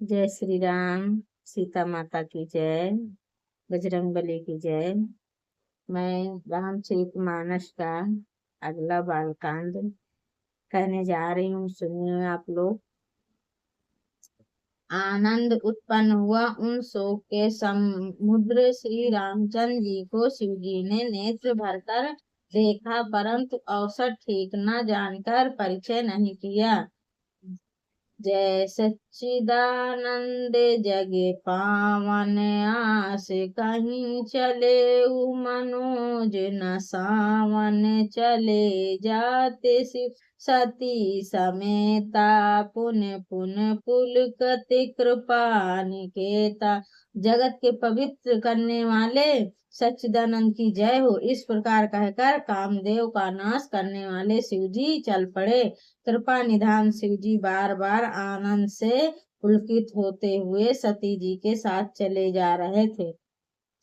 जय श्री राम। सीता माता की जय। बजरंगबली की जय। मैं रामचरितमानस का अगला बालकांड कहने जा रही हूँ, सुनिए आप लोग। आनंद उत्पन्न हुआ उन शोक के समुद्र श्री रामचंद्र जी को शिव जी ने नेत्र भरकर देखा, परंतु अवसर ठीक न जानकर परिचय नहीं किया। जय सच्चिदानंद जगे पावन, आस कहीं चले मनोज न सावन, चले जाते शिव सती समेता, पुन पुन पुलकति कृपा निकेता। जगत के पवित्र करने वाले सच्चिदानंद की जय हो। इस प्रकार कहकर कामदेव का नाश करने वाले शिव जी चल पड़े। कृपा निधान शिव जी बार बार आनंद से पुलकित होते हुए सती जी के साथ चले जा रहे थे।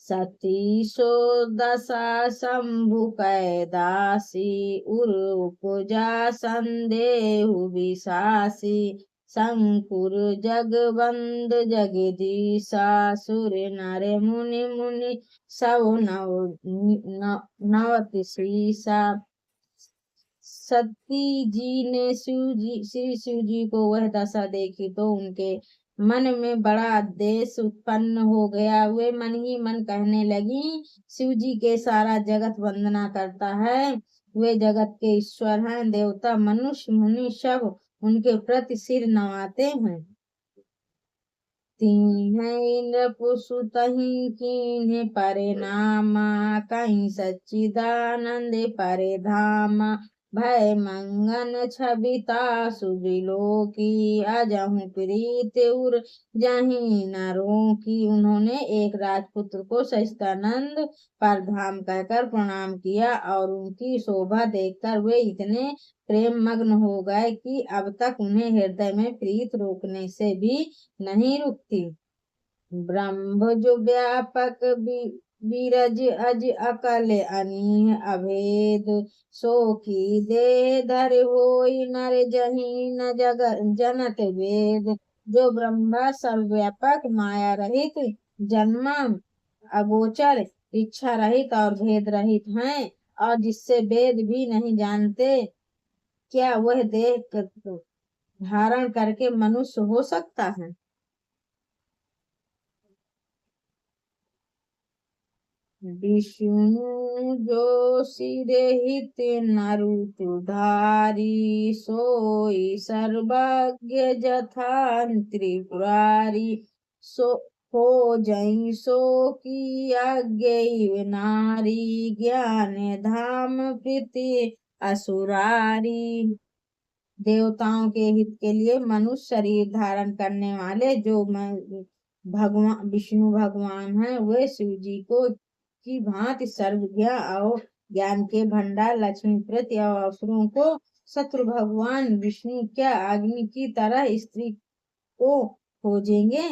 सती सो दशा शंभु कै दासी, उर उपजा संदेहु विशासी, शंकुर जगबंद जगदीशा, सुर नर मुनि मुनि सब नवति शीसा। सती जी ने श्री शिव जी को वह दशा देखी तो उनके मन में बड़ा द्वेष उत्पन्न हो गया। वे मन ही मन कहने लगी, शिव जी के सारा जगत वंदना करता है, वे जगत के ईश्वर हैं। देवता मनुष्य मुनि सब उनके प्रति सिर नवाते हैं। पुसुतहि कीन्हे परे नामा, कहीं सच्चिदानंद परे धामा, भय मंगन छबिता सुबिलो की, अजहु प्रीत उर जही नरों की। उन्होंने एक राजपुत्र को सच्चिदानंद पर धाम कहकर प्रणाम किया और उनकी शोभा देखकर वे इतने प्रेम मग्न हो गए कि अब तक उन्हें हृदय में प्रीत रोकने से भी नहीं रुकती। ब्रह्म जो व्यापक बीरज अज अकल अनीह अभेद, सो की दे धर होई नर जही न जग जनत वेद। जो ब्रह्मा सर्वव्यापक माया रहित जन्म अगोचर इच्छा रहित और भेद रहित हैं, और जिससे वेद भी नहीं जानते, क्या वह देह धारण करके मनुष्य हो सकता है। विष्णु जो सिरे हित नरु तुधारी, सोई सर्वज्ञ जथा त्रिपुरारी, सो हो जई सो की आज्ञ नारी, ज्ञान धाम प्रीति असुरारी। देवताओं के हित के लिए मनुष्य शरीर धारण करने वाले जो भगवान विष्णु भगवान हैं, वे शिव जी को की भांति सर्वज्ञ और ज्ञान के भंडार लक्ष्मी प्रति और असुरों को शत्रु भगवान विष्णु क्या अग्नि की तरह स्त्री को खोजेंगे।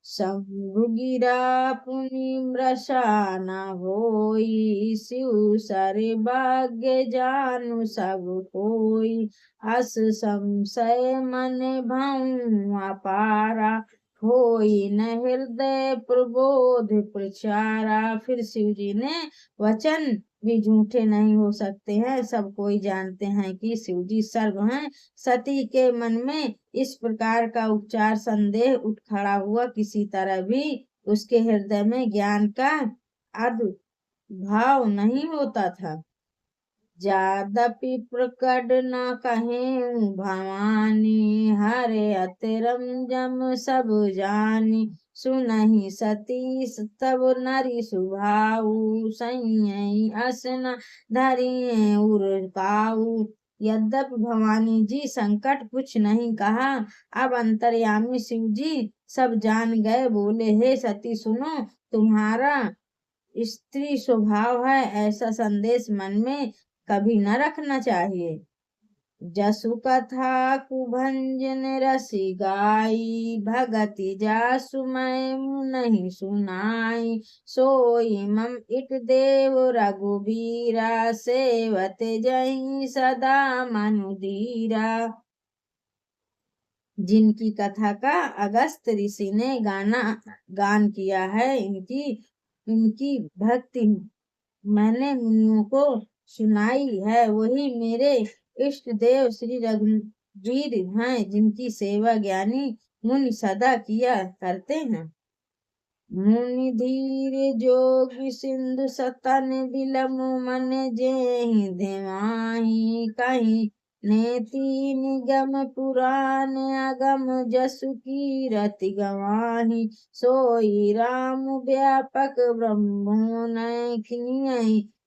शंभुगिरा पुनि मृषा न होई, शिव सर भाग्य जानु सब कोई, अस संशय मन भऊ अपारा, होई न हृदय प्रबोध प्रचारा। फिर शिव जी ने वचन भी झूठे नहीं हो सकते हैं, सब कोई जानते हैं कि शिव जी सर्व हैं। सती के मन में इस प्रकार का उपचार संदेह उठ खड़ा हुआ, किसी तरह भी उसके हृदय में ज्ञान का आदि भाव नहीं होता था। जादपि प्रकट न कहे भवानी, हरे अतिरम जम सब जानी, सुनहि सती तब नरी सुभाऊ, सैयई असन धरिए उरकाऊ। यद्यपि भवानी जी संकट कुछ नहीं कहा, अब अंतर्यामी शिव जी सब जान गए। बोले, हे सती सुनो, तुम्हारा स्त्री स्वभाव है, ऐसा संदेश मन में कभी न रखना चाहिए। जसु कथा कुभंजन रसी गाई, भगति जासु मैं नहीं सुनाई, सोई मम इट देव रघुबीरा, सेवत जही सदा मनुधीरा। जिनकी कथा का अगस्त ऋषि ने गान किया है, इनकी इनकी भक्ति मैंने मुनियों को सुनाई है। वही मेरे इष्ट देव श्री रघुवीर हैं, जिनकी सेवा ज्ञानी मुनि सदा किया करते हैं। मुनि धीर जोग सिंधु सतन बिलम मन जेहि देवाही कहीं नेति निगम पुराण अगम जसु कीरति गवाही सोई राम व्यापक ब्रह्मों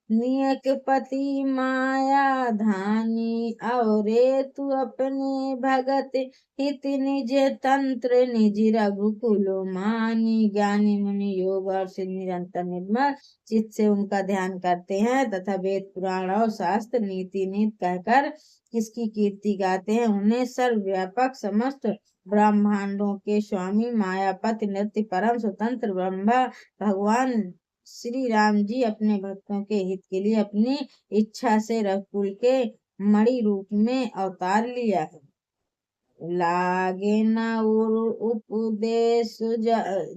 नियक पति माया धानी और तू अपने भगत हित निज तंत्र निज रघुकुल मानी। ज्ञानी मुनि योग और सिद्ध निरंतर निर्मल चित्त से उनका ध्यान करते हैं तथा वेद पुराण और शास्त्र नीति नीत कहकर किसकी कीर्ति गाते हैं। उन्हें सर्वव्यापक समस्त ब्रह्मांडों के स्वामी मायापति नृत्य परम स्वतंत्र ब्रह्मा भगवान श्री राम जी अपने भक्तों के हित के लिए अपनी इच्छा से रघुकुल के मणि रूप में अवतार लिया है। लागे न उपदेश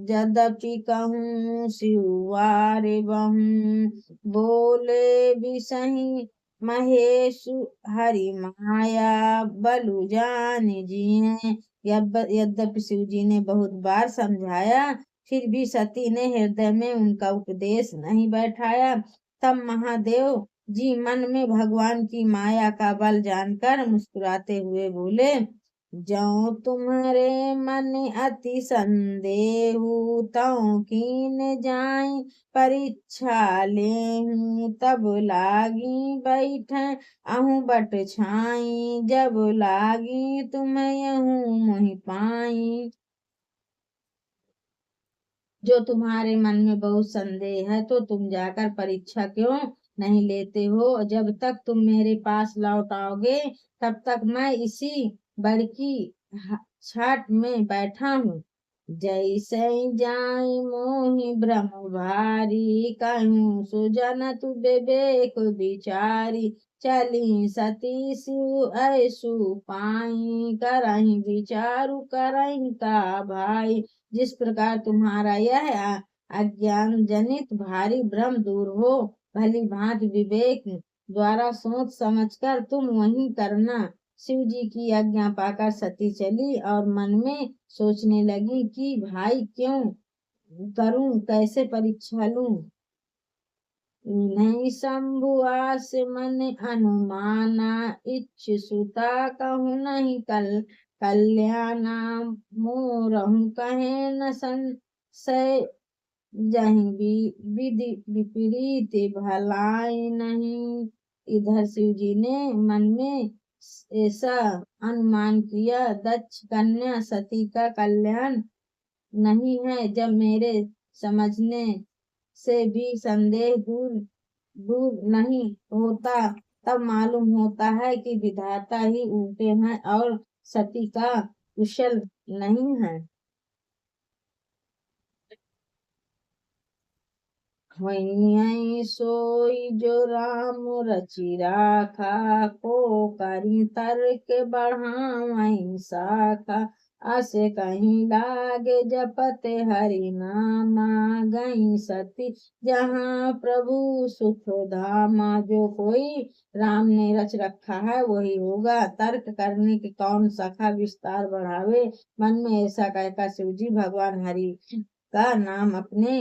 जदपि कहूँ शिवारे बहु बोले बिसही महेश हरि माया बलु जान जिये। यद्यपि शिव जी ने बहुत बार समझाया, फिर भी सती ने हृदय में उनका उपदेश नहीं बैठाया। तब महादेव जी मन में भगवान की माया का बल जानकर मुस्कुराते हुए बोले, जो तुम्हारे मन अति संदेहु तौ कीन जाई परीक्षा लेहूं तब लागी बैठे अहूँ बट छाई जब लागी तुम यहूँ मोहि पाई। जो तुम्हारे मन में बहुत संदेह है तो तुम जाकर परीक्षा क्यों नहीं लेते हो। जब तक तुम मेरे पास लौट आओगे तब तक मैं इसी बड़की छाट में बैठा हूँ। जैसे जाई मोहि भ्रम भारी कहूँ सुजन तु विवेक विचारी चली सती शिव ऐसु पाई करही विचारु करही का भाई। जिस प्रकार तुम्हारा यह अज्ञान जनित भारी भ्रम दूर हो, भली भांति विवेक द्वारा सोच समझकर तुम वही करना। शिव जी की आज्ञा पाकर सती चली और मन में सोचने लगी कि भाई क्यों करूं, कैसे परीक्षा लूं। नहीं शंभु आस मन अनुमाना इच्छ सुता कहूँ नहीं कल्याणा मोरहु कहे न संशय जहीं विधि विपरीत भलाई नहीं। इधर शिव जी ने मन में ऐसा अनुमान किया, दक्ष कन्या सती का कल्याण नहीं है। जब मेरे समझने से भी संदेह दूर नहीं होता तब मालूम होता है कि विधाता ही उल्टे हैं और सती का कुशल नहीं है। वही सोई जो राम रचि राखा को करी तर्क बढ़ावई शाखा आसे कहीं लागे जपते हरि नामा गई सती जहाँ प्रभु सुख धामा। जो कोई राम ने रच रखा है वही होगा, तर्क करने के कौन सखा विस्तार बढ़ावे। मन में ऐसा कहकर शिव जी भगवान हरि का नाम अपने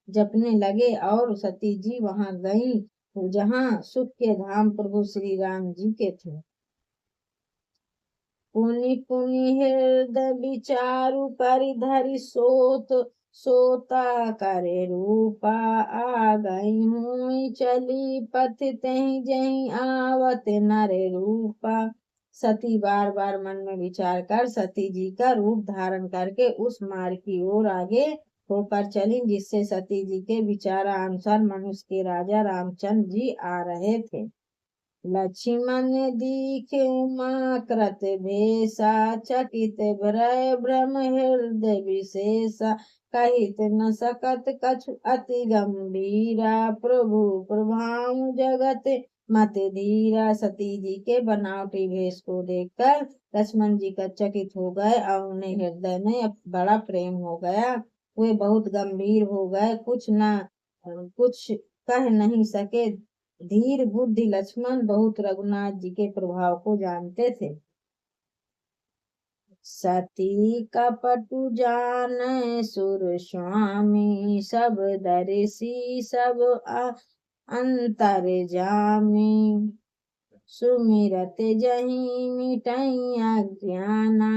जपने लगे और सती जी वहां गईं जहाँ सुख के धाम प्रभु श्री राम जी के थे। पुनि पुनि हृदय विचारु परिधरि सोता करे रूपा आ गई हुई चली पथ तही जही आवत नरे रूपा। सती बार बार मन में विचार कर सती जी का रूप धारण करके उस मार्ग की ओर आगे होकर चली जिससे सती जी के विचारा अनुसार मनुष्य के राजा रामचंद्र जी आ रहे थे। लक्ष्मण दिखे उमा कृत भेषा चकित भय भ्रम हृदय विशेषा कहित न सकत कछु अति गंभीरा प्रभु प्रभाव जगत मत धीरा। सती जी के बनावटी भेष को देखकर लक्ष्मण जी का चकित हो गए और उन्हें हृदय में बड़ा प्रेम हो गया। वे बहुत गंभीर हो गए, कुछ कह नहीं सके। धीर बुद्धि लक्ष्मण बहुत रघुनाथ जी के प्रभाव को जानते थे। सती कपटु जान सुर स्वामी, सब दर्शी सब अंतर जामी। सुमिरत जहीं मिटई अज्ञाना,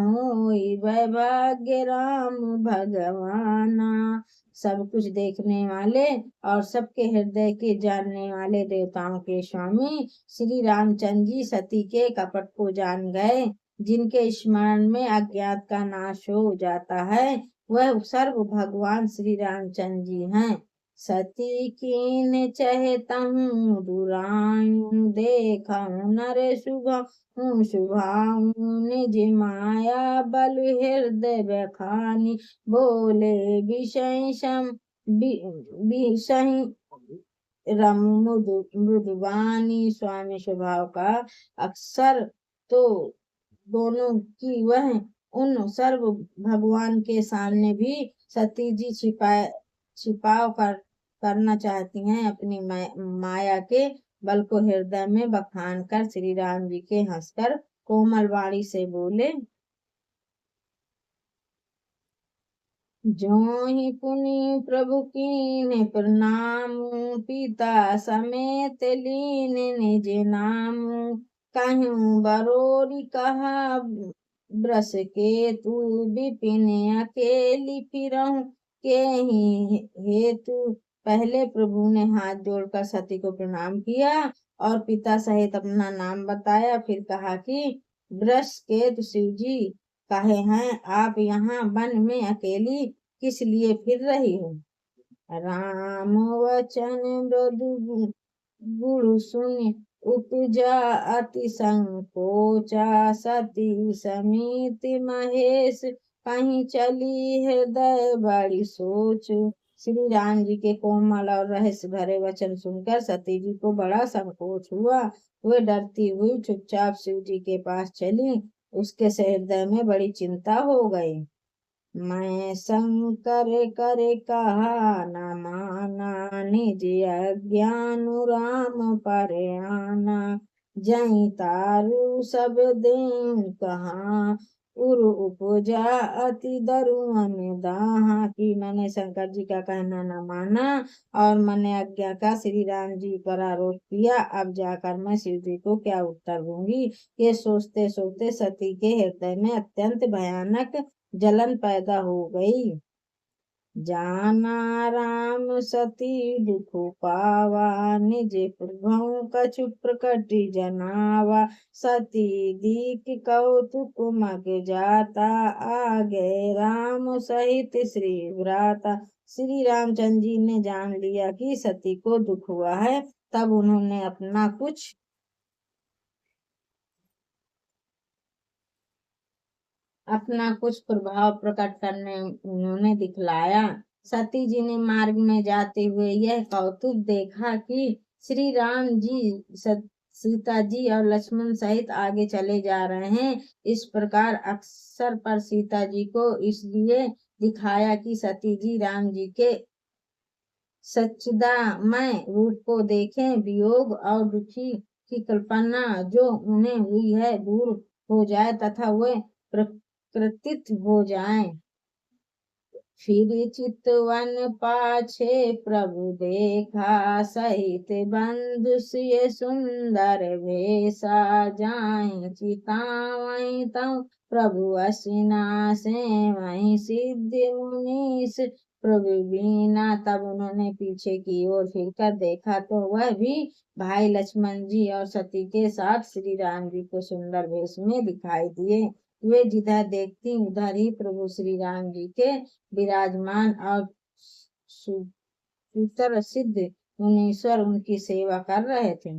होई वैभाग्य राम भगवाना। सब कुछ देखने वाले और सबके हृदय के जानने वाले देवताओं के स्वामी श्री रामचंद्र जी सती के कपट को जान गए। जिनके स्मरण में अज्ञात का नाश हो जाता है, वह सर्व भगवान श्री रामचंद्र जी हैं। सती कीन चहतहु दुरायु, देखहु नर शुभाऊ। निज माया बल हृदय बखानी, बोले विषय रमु मृदुवानी। स्वामी स्वभाव का अक्सर तो दोनों की वह उन सर्व भगवान के सामने भी सती जी छिपाव करना चाहती हैं। अपनी माया के बल को हृदय में बखान कर श्री राम जी के हंसकर कोमल वाणी से बोले, जो ही पुनि प्रभु कीन्ह प्रणाम, पिता समेत लीन निज नाम। कहूँ बरोरी कहा ब्रस के तू, विपिन अकेली फिरहूँ के ही हेतु। पहले प्रभु ने हाथ जोड़कर सती को प्रणाम किया और पिता सहित अपना नाम बताया। फिर कहा कि ब्रस के शिव जी कहे हैं, आप यहाँ वन में अकेली किस लिए फिर रही हो। राम वचन मृदु गुरु सुन, उपजा अति संकोचा। सती समित महेश, कहीं चली हृदय बड़ी सोच। श्री राम जी के कोमल और रहस्य भरे वचन सुनकर सती जी को बड़ा संकोच हुआ। वे डरती हुई चुपचाप शिव जी के पास चली। उसके हृदय में बड़ी चिंता हो गई। मैं शंकर करे कहा न माना, निज अज्ञान राम पर आना। जहीं तारु सब दें कहा, उर उपजा अति दरुअन दाहा। कि मैंने शंकर जी का कहना न माना और मैंने आज्ञा का श्री राम जी पर आरोप किया। अब जाकर मैं शिव जी को क्या उत्तर दूंगी। ये सोचते सोचते सती के हृदय में अत्यंत भयानक जलन पैदा हो गई। जाना राम सती दुख पावा, निज प्रभु कछु प्रकट जनावा। सती दीक कौतुक मग जाता, आ गए राम सहित श्री भ्राता। श्री रामचंद्र जी ने जान लिया कि सती को दुख हुआ है। तब उन्होंने अपना कुछ प्रभाव प्रकट करने उन्होंने दिखलाया। सती जी ने मार्ग में जाते हुए यह कौतुक देखा कि श्री राम जी सीता जी और लक्ष्मण सहित आगे चले जा रहे हैं। इस प्रकार अक्सर पर सीता जी को इसलिए दिखाया कि सती जी राम जी के सच्चिदामय रूप को देखें, वियोग और दुखी की कल्पना जो उन्हें हुई है दूर हो जाए तथा वे प्रकृतित हो जाएं। फिर चितवन पाछे प्रभु देखा, सहित बंधु सिय सुंदर भेषा। जाए चितावई तऊ प्रभु असिना से, वहीं सिद्धि मुनीस प्रभु बीना। तब उन्होंने पीछे की ओर फिरकर देखा तो वह भी भाई लक्ष्मण जी और सती के साथ श्री राम जी को सुंदर भेष में दिखाई दिए। वे जिधर देखती उधर ही प्रभु श्री राम जी के विराजमान और सुप्रसिद्ध मुनीश्वर उनकी सेवा कर रहे थे।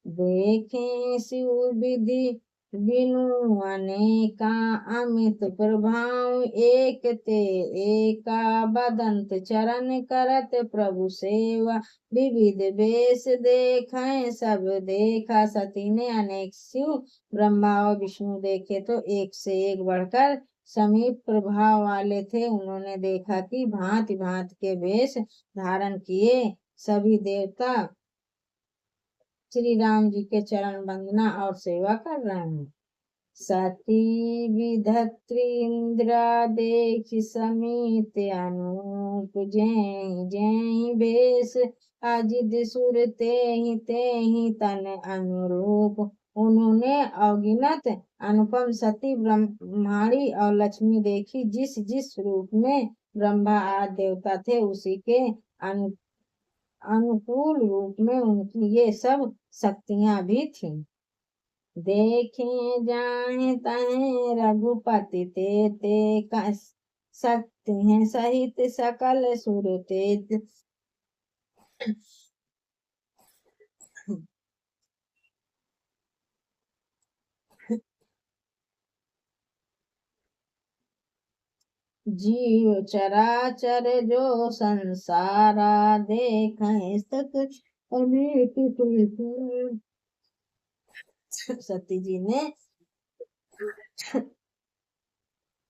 देखें शिव विधि बिनु अनेका अमित प्रभाव, एक ते एका बदंत चरण करत प्रभु सेवा, विविध वेश देखें सब देखा। सती ने अनेक शिव ब्रह्मा और विष्णु देखे तो एक से एक बढ़कर समीप प्रभाव वाले थे। उन्होंने देखा कि भांति भांति के वेश धारण किए सभी देवता श्री राम जी के चरण वंदना और सेवा कर रहे हैं। सती विधत्री इंद्रा देख समीत अनूप, जय जय बेश अजित सुर ते ही तन अनुरूप। उन्होंने अगिनत अनुपम सती ब्रह्माणी और लक्ष्मी देखी। जिस जिस रूप में ब्रह्मा आदि देवता थे उसी के अनुकूल रूप में उनकी ये सब शक्तियां भी थीं। देखे जाए तहें रघुपति ते शक्ति हैं सहित सकल सुर तेज। जीव चराचर जो संसारा, देखें सक अनेक प्रकार। सती जी ने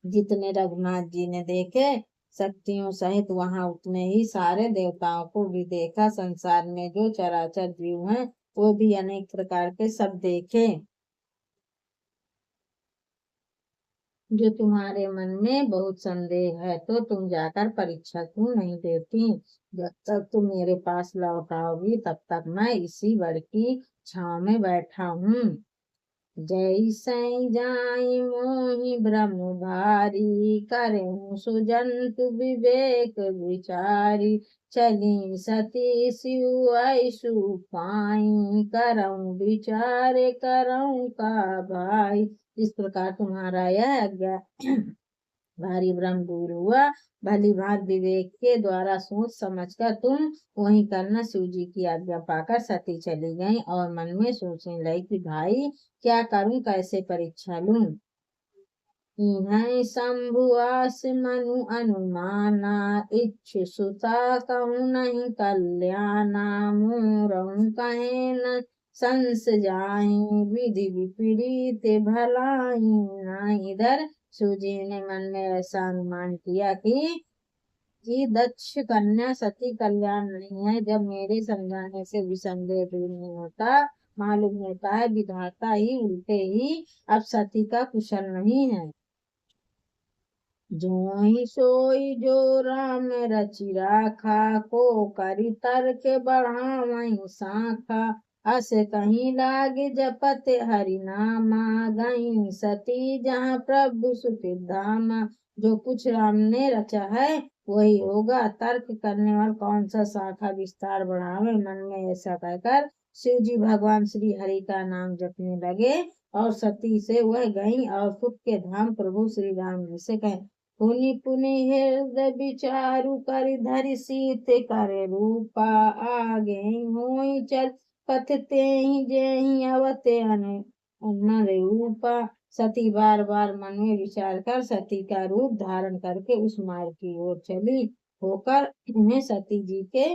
जितने रघुनाथ जी ने देखे शक्तियों सहित वहां उतने ही सारे देवताओं को भी देखा। संसार में जो चराचर जीव हैं वो भी अनेक प्रकार के सब देखे। जो तुम्हारे मन में बहुत संदेह है तो तुम जाकर परीक्षा क्यों नहीं देती? जब तक तुम मेरे पास लौट आओगी तब तक मैं इसी वर की छांव में बैठा हूँ। जैसे जाई मोहि ब्रह्म भारी, करें सुजंतु विवेक विचारी। चली सती शिव ऐसु पाई, करऊं विचारे करऊं का भाई। इस प्रकार तुम्हारा यह अज्ञा भारी भ्रम दूर हुआ। भली भांत विवेक के द्वारा सोच समझकर तुम वही करना। शिव जी की आज्ञा पाकर सती चली गई और मन में सोचने लगी कि भाई क्या करूं, कैसे परीक्षा लूं। शंभु आस मनु अनुमाना, इच्छु सुता कहूँ नहीं कल्याणा। मोरहूँ कहे न संस जाई, विधि विपरीत भलाई न इधर। सूजी ने मन में ऐसा अनुमान किया कि दक्ष कन्या सती कल्याण नहीं है। जब मेरे समझाने से विसंदेह दूर नहीं होता, मालूम होता है विधाता ही उल्टे ही अब सती का कुशल नहीं है। जो ही सोई जो राम रचि राखा, को करी तर्क बढ़ावई शाखा। अस कहीं लाग जपत हरि नामा, गई सती जहाँ प्रभु सुखी धामा। जो कुछ राम ने रचा है वही होगा, तर्क करने वाला कौन सा शाखा विस्तार बढ़ावे। मन में ऐसा कहकर शिव जी भगवान श्री हरि का नाम जपने लगे और सती से वह गई और सुख के धाम प्रभु श्री राम जी से कहे। पुनि पुनि हृदय विचारु कर धरि सीत करे रूपा, आगे होई चल पथ तेहि जेहि अवते अनर रूपा। सती बार बार मन में विचार कर सती का रूप धारण करके उस मार्ग की ओर चली। होकर उन्हें सती जी के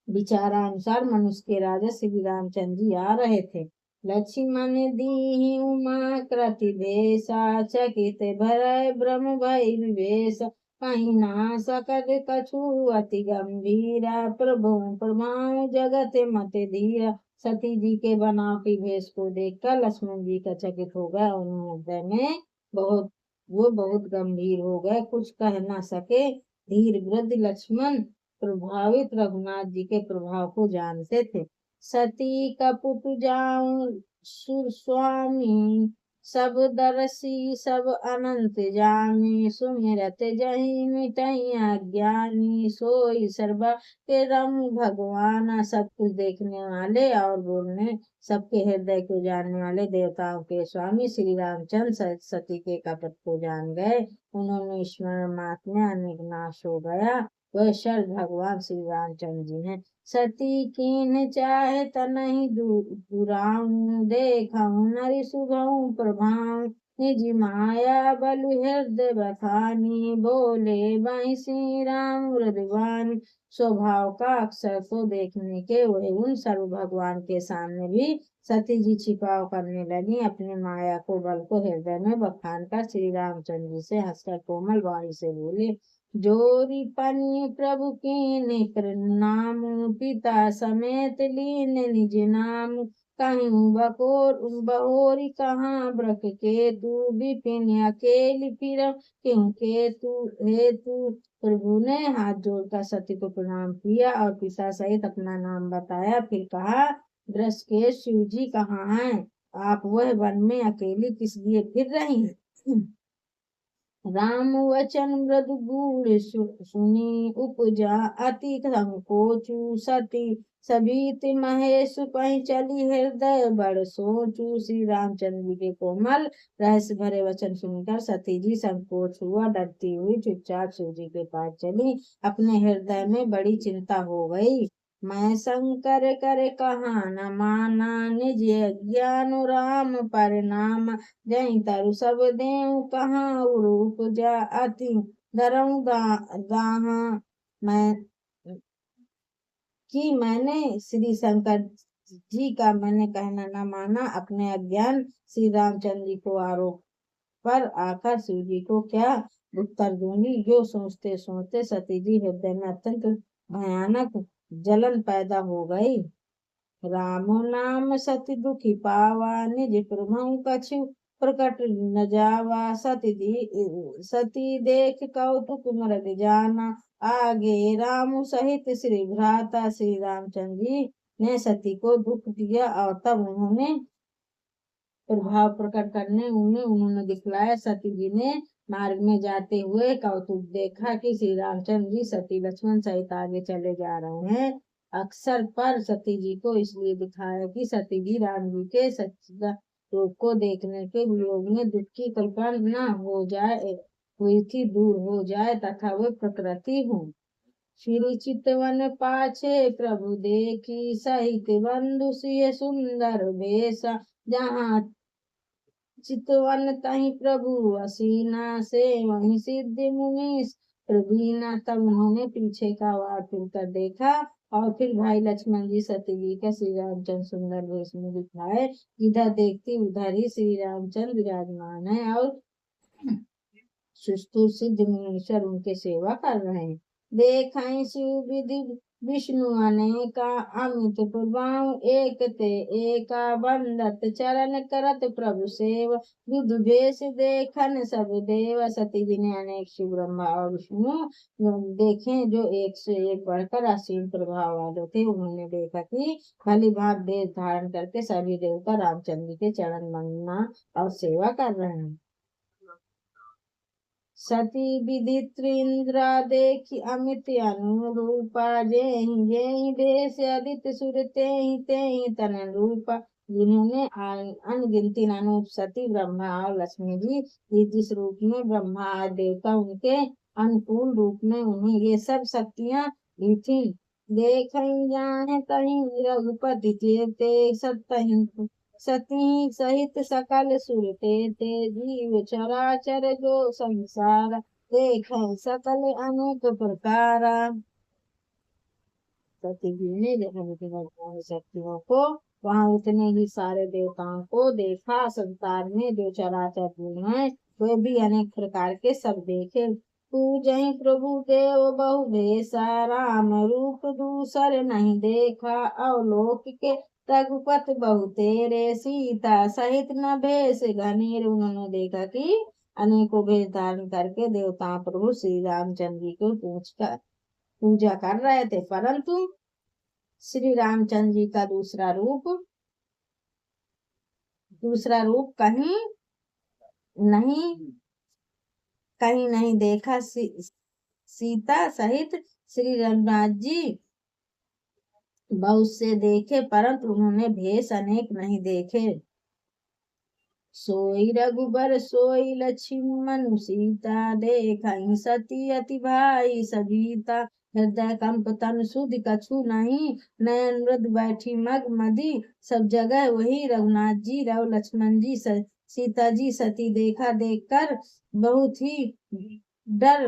विचारानुसार मनुष्य के राजा श्री रामचंद्र जी आ रहे थे। लक्ष्मण दीहि उमा कृति भेषा, चकित भरय ब्रह्म भय विवेश। कहीं ना सकत कछु अति गंभीरा, प्रभु प्रभाव जगत मत धीरा। सती जी के बनाव की भेष को देखकर लक्ष्मण जी का चकित हो गया। उन्होंने हृदय में बहुत गंभीर हो गए, कुछ कह न सके। धीर वृद्ध लक्ष्मण प्रभावित रघुनाथ जी के प्रभाव को जानते थे। सती कपुट जाऊं सुर स्वामी, सब दरसी सब अनंत जामी। सुमिरत जही मिटई अज्ञानी, सोई सर्वा के रम भगवाना। सब कुछ देखने वाले और बोलने सबके हृदय को जानने वाले देवताओं के स्वामी श्री रामचंद्र सती के कपट को जान गए। उन्होंने स्मरण मात्र में अनेक नाश हो गया। वह शर भगवान श्री रामचंद्र जी हैं। सती कीन चाहे तनहि दुराऊं, देखऊं नरि सुभऊं प्रभाऊं, निज माया बलु हृदय बखानी, बोले वही श्री राम मृदुवानी। स्वभाव का अक्सर को देखने के वही उन सर्व भगवान के सामने भी सती जी छिपाव करने लगी। अपने माया को बल को हृदय में बखान कर श्री रामचंद्र जी से हंसकर कोमल वाणी से बोले, जोरी पनी प्रभु कीने प्रणाम, पिता समेत लीन निज नाम, कहीं बकोर बहोरी कहाँ ब्रख के तू, विपिन अकेली फिर क्यों के तू हेतु। प्रभु ने हाथ जोड़कर सती को प्रणाम किया और पिता सहित अपना नाम बताया। फिर कहा, दृश के शिव जी कहाँ हैं? आप वह वन में अकेली किस लिए फिर रही हैं? राम वचन मृदु गूढ़ सुनी, उपजा अति संकोचु, सती सभीत महेश पहि चली, हृदय बड़ सोचू। श्री रामचंद्र जी के कोमल रहस्य भरे वचन सुनकर सती जी संकोच हुआ, डरती हुई चुपचाप शिव जी के पास चली। अपने हृदय में बड़ी चिंता हो गई। मैं शंकर करे कहा न माना, निज ज्ञान राम परिणाम, जय तरु सब देव कहाँ रूप जा, अति धरऊं दाहा। मैं कि मैंने श्री शंकर जी का मैंने कहना न माना। अपने अज्ञान श्री रामचंद्र जी को आरोप पर आकर शिव जी को क्या उत्तर दूंगी। जो सोचते सोचते सती जी हृदय में अत्यंत भयानक जलन पैदा हो गई। राम नाम सती दुखी पावा, निज प्रभु कछु प्रकट न जावा, सती देख कौतुक मरद जाना, आगे राम सहित श्री भ्राता। श्री रामचंद्र जी ने सती को दुख दिया और तब उन्होंने प्रभाव प्रकट करने उन्होंने दिखलाया। सती जी ने मार्ग में जाते हुए कौतुक देखा कि श्री रामचंद्र जी सती लक्ष्मण सहित आगे चले जा रहे हैं। अक्सर पर सती जी को इसलिए दिखाया कि सती जी राम जी के सच्चिदा रूप को देखने के वियोग में दुख की कल्पना न हो जाए हुई थी, दूर हो जाए तथा वे प्रकृति हो। श्री चितवन पाछे प्रभु देखी, सहित बंधु सिय सुंदर भेषा, जहाँ चितवन तही प्रभु असीना, से वही सिद्धि मुनीस प्रवीणा। तब उन्होंने पीछे का वार फिरकर देखा और फिर भाई लक्ष्मण जी सती जी का श्री रामचंद्र सुंदर वेश में दिखाए। इधर देखती उधर ही श्री रामचंद्र विराजमान है और सुस्तुर सिद्ध मुनीश्वर उनके सेवा कर रहे हैं। देखाई शिव विधि विष्णु अनेका, अमित प्रभाव एक ते एका, बंदत चरण करत प्रभु सेव, विधि भेष देखन सब देव। सती जी ने अनेक शिव ब्रह्मा और विष्णु देखे जो एक से एक बढ़कर असीम प्रभाव वाले थे। उन्होंने देखा कि भली भांति देह धारण करके सभी देवता रामचंद्र के चरण वंदना और सेवा कर रहे हैं। सती विदित्र इंद्रा देखी अमित अनुरूपा, जेहि जेहि देश आदित्य सुर तेहि तेहि तन रूपा। जिन्होंने अनगिनती अनुरूप सती ब्रह्मा और लक्ष्मी जी जिस रूप में ब्रह्मा और देवता उनके अनुकूल रूप में उन्हें ये सब शक्तियां दी थी। देख जाने कहीं रघुपति चेते, सतहि सती सहित सकल सुरते ते, जीव चराचर जो संसार, देख सकल अनेक प्रकारा। सती जी ने जब शक्तियों को वहां उतने ही सारे देवताओं को देखा। संसार में जो चराचर जीव हैं वे भी अनेक प्रकार के सब देखे। पूजहि प्रभु देव बहु भेषा, राम रूप दूसर नहीं देखा, अवलोक के रघुपत बहु तेरे, सीता सहित न भेष घनेर। उन्होंने देखा कि अनेकों भेष धारण करके देवता प्रभु श्री रामचंद्र जी को पूजा कर रहे थे, परंतु श्री रामचंद्र जी का दूसरा रूप कहीं नहीं देखा। सीता सहित श्री रघुनाथ जी बहुत से देखे, परंतु उन्होंने भेष अनेक नहीं देखे। सोई रघुबर सोई लक्ष्मण सीता, देखहि सती अति भाई सजीता, हृदय कंप तन सुधि कछु नहीं, नयन मृद बैठी मग मदी, सब जगह वही रघुनाथ जी रव लक्ष्मण जी सीता जी सती देखा देख कर बहुत ही डर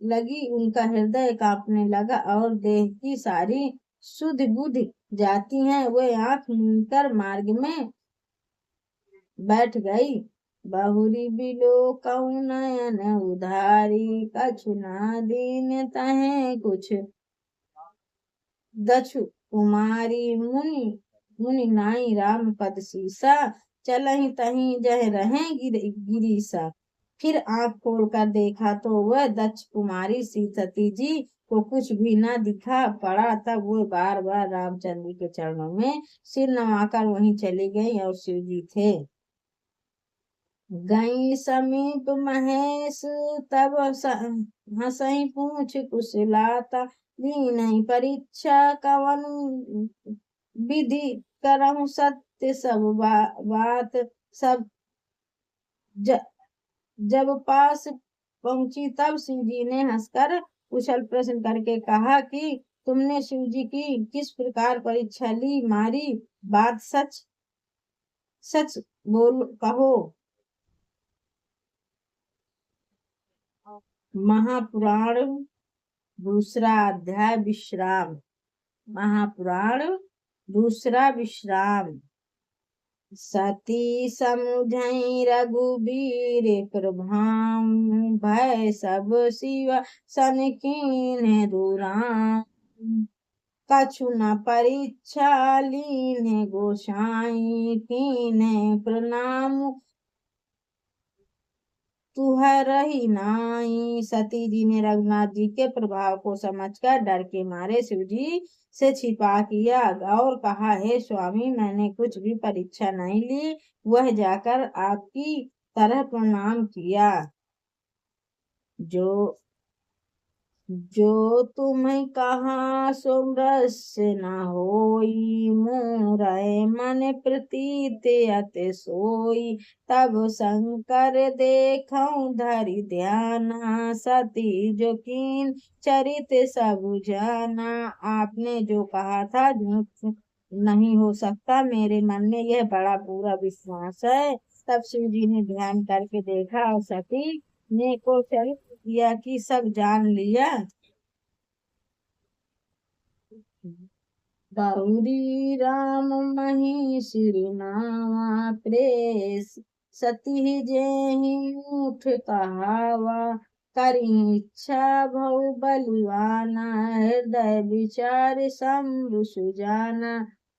लगी, उनका हृदय कांपने लगा और देह की सारी सुध बुध जाती हैं, वे आंख मूंद कर मार्ग में बैठ गई। बहुरी बिलो कहूँ नयन उधारी, कछु ना दीन तहे कुछ दछु कुमारी, मुनि मुनि नाई राम पद सीसा, चलहि तहि जह रहे गिरीसा। फिर आंख खोल कर देखा तो वह दक्ष कुमारी सती जी को कुछ भी न दिखा पड़ा। तब वो बार बार रामचंद्र के चरणों में सिर नवाकर वहीं चली गई और शिव जी थे। गई समीप महेश तब हंसई पूछ कुशलाता, ली नहीं परीक्षा कवन विधि करहु सत्य सब बात। सब जब पास पहुंची तब शिव जी ने हंसकर कुशल प्रश्न करके कहा कि तुमने शिव जी की किस प्रकार परीक्षा ली, मारी बात सच सच बोल कहो। महापुराण दूसरा अध्याय विश्राम। महापुराण दूसरा विश्राम। सती समुझई रघुबीर प्रभाम, भय सब शिव सन कीन्ह दुराम। कछु न परीक्षा लीन्ह गोसाई, कीन्ह प्रणाम तुहरहि नाई। सती जी ने रघुनाथ जी के प्रभाव को समझकर डर के मारे शिव जी से छिपा किया और कहा, हे स्वामी, मैंने कुछ भी परीक्षा नहीं ली, वह जाकर आपकी तरह प्रणाम किया। जो तुम्हें कहा सो रस्य न होई, मोरय मन प्रतीत अति सोई। तब शंकर देखऊं धरि ध्याना, सती जो कीन चरित सब जाना। आपने जो कहा था झूठ नहीं हो सकता, मेरे मन में यह बड़ा पूरा विश्वास है। तब शिव जी ने ध्यान करके देखा और सती ने को चरित किया कि सब जान लिया। गौरी राम मही सिरनावा, प्रेस सती जेहि मुठ कहावा। करी इच्छा भव बलिवाना, हृदय विचार शंभु सुजाना।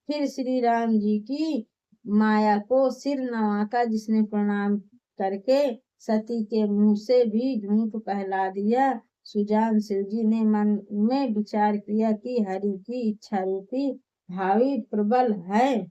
फिर श्री राम जी की माया को सिर नवाकर जिसने प्रणाम करके सती के मुंह से भी झूठ कहला दिया। सुजान शिव जी ने मन में विचार किया कि हरि की इच्छा रूपी भावी प्रबल है।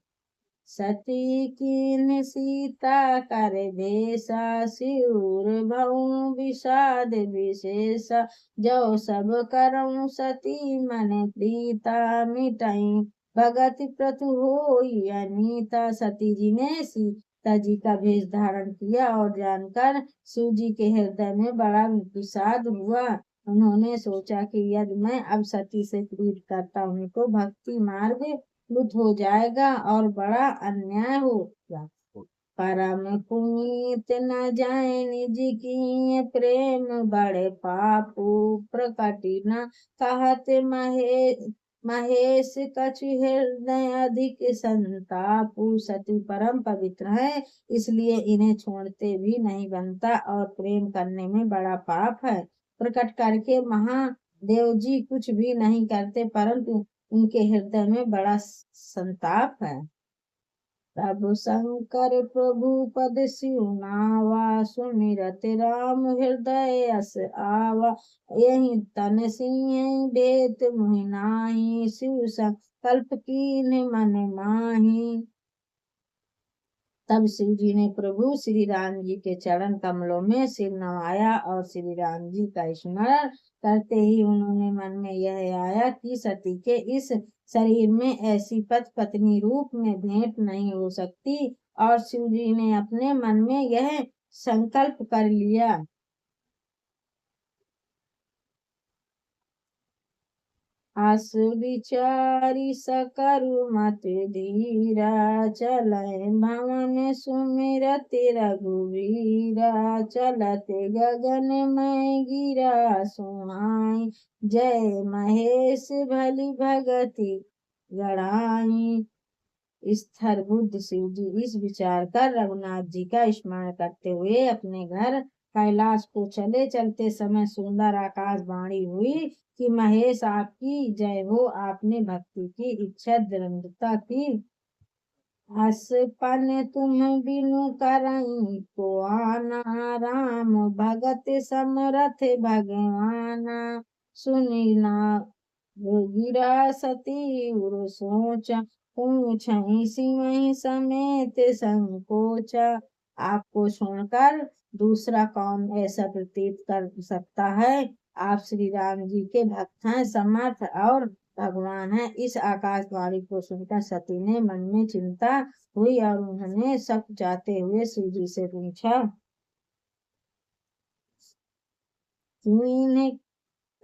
सती कीन्ह सीता कर भेसा, सिउर भऊ विषाद विशेषा। जो सब करऊं सती मन प्रीता, मिटई भगत प्रतु होई अनीता। सती जी ने सीता जी का भेष धारण किया और जानकर शिव जी के हृदय में बड़ा विषाद हुआ। उन्होंने सोचा कि यदि मैं अब सती से प्रीत करता हूँ तो भक्ति मार्ग लुप्त हो जाएगा और बड़ा अन्याय होगा। परम पुनीत न जाए निज की, प्रेम बड़े पापू प्रकटि न कहत महेश। कछु हृदय अधिक संतापु। सती परम पवित्र है, इसलिए इन्हें छोड़ते भी नहीं बनता और प्रेम करने में बड़ा पाप है। प्रकट करके महादेव जी कुछ भी नहीं करते, परंतु उनके हृदय में बड़ा संताप है। तब शंकर प्रभु पद सिउनावा, सुमिरत राम हृदय अस आवा। यही तन सिंह भेत मुहि नाहि, शिव संकल्प कीन्ह मन माही। तब शिव जी ने प्रभु श्री राम जी के चरण कमलों में सिर नवाया और श्री राम जी का स्मरण करते ही उन्होंने मन में यह आया कि सती के इस शरीर में ऐसी पत्नी रूप में भेंट नहीं हो सकती। और शिव जी ने अपने मन में यह संकल्प कर लिया। आस विचारी सकरु मत धीरा, चलै भवन सुमिरत रघुवीरा, चलत गगन में गिरा सुहाई, जय महेश भली भगति गढ़ाई। स्थर बुद्ध शिव जी इस विचार कर रघुनाथ जी का स्मरण करते हुए अपने घर कैलाश को चले। चलते समय सुंदर आकाशवाणी हुई कि महेश आपकी जय हो, आपने भक्ति की इच्छा दृढ़ता की। असपन तुम बिनु करई को आना, राम भगत समरथ भगवाना, सुनी ना गिरा सती उर सोचा, पूछई सिवई समेत संकोचा। आपको छोड़कर दूसरा कौन ऐसा प्रतीत कर सकता है। आप श्री राम जी के भक्त हैं, समर्थ और भगवान है। इस आकाशवाणी को सुनकर सती ने मन में चिंता हुई और उन्होंने सब जाते हुए शिव जी से पूछा, इन्हें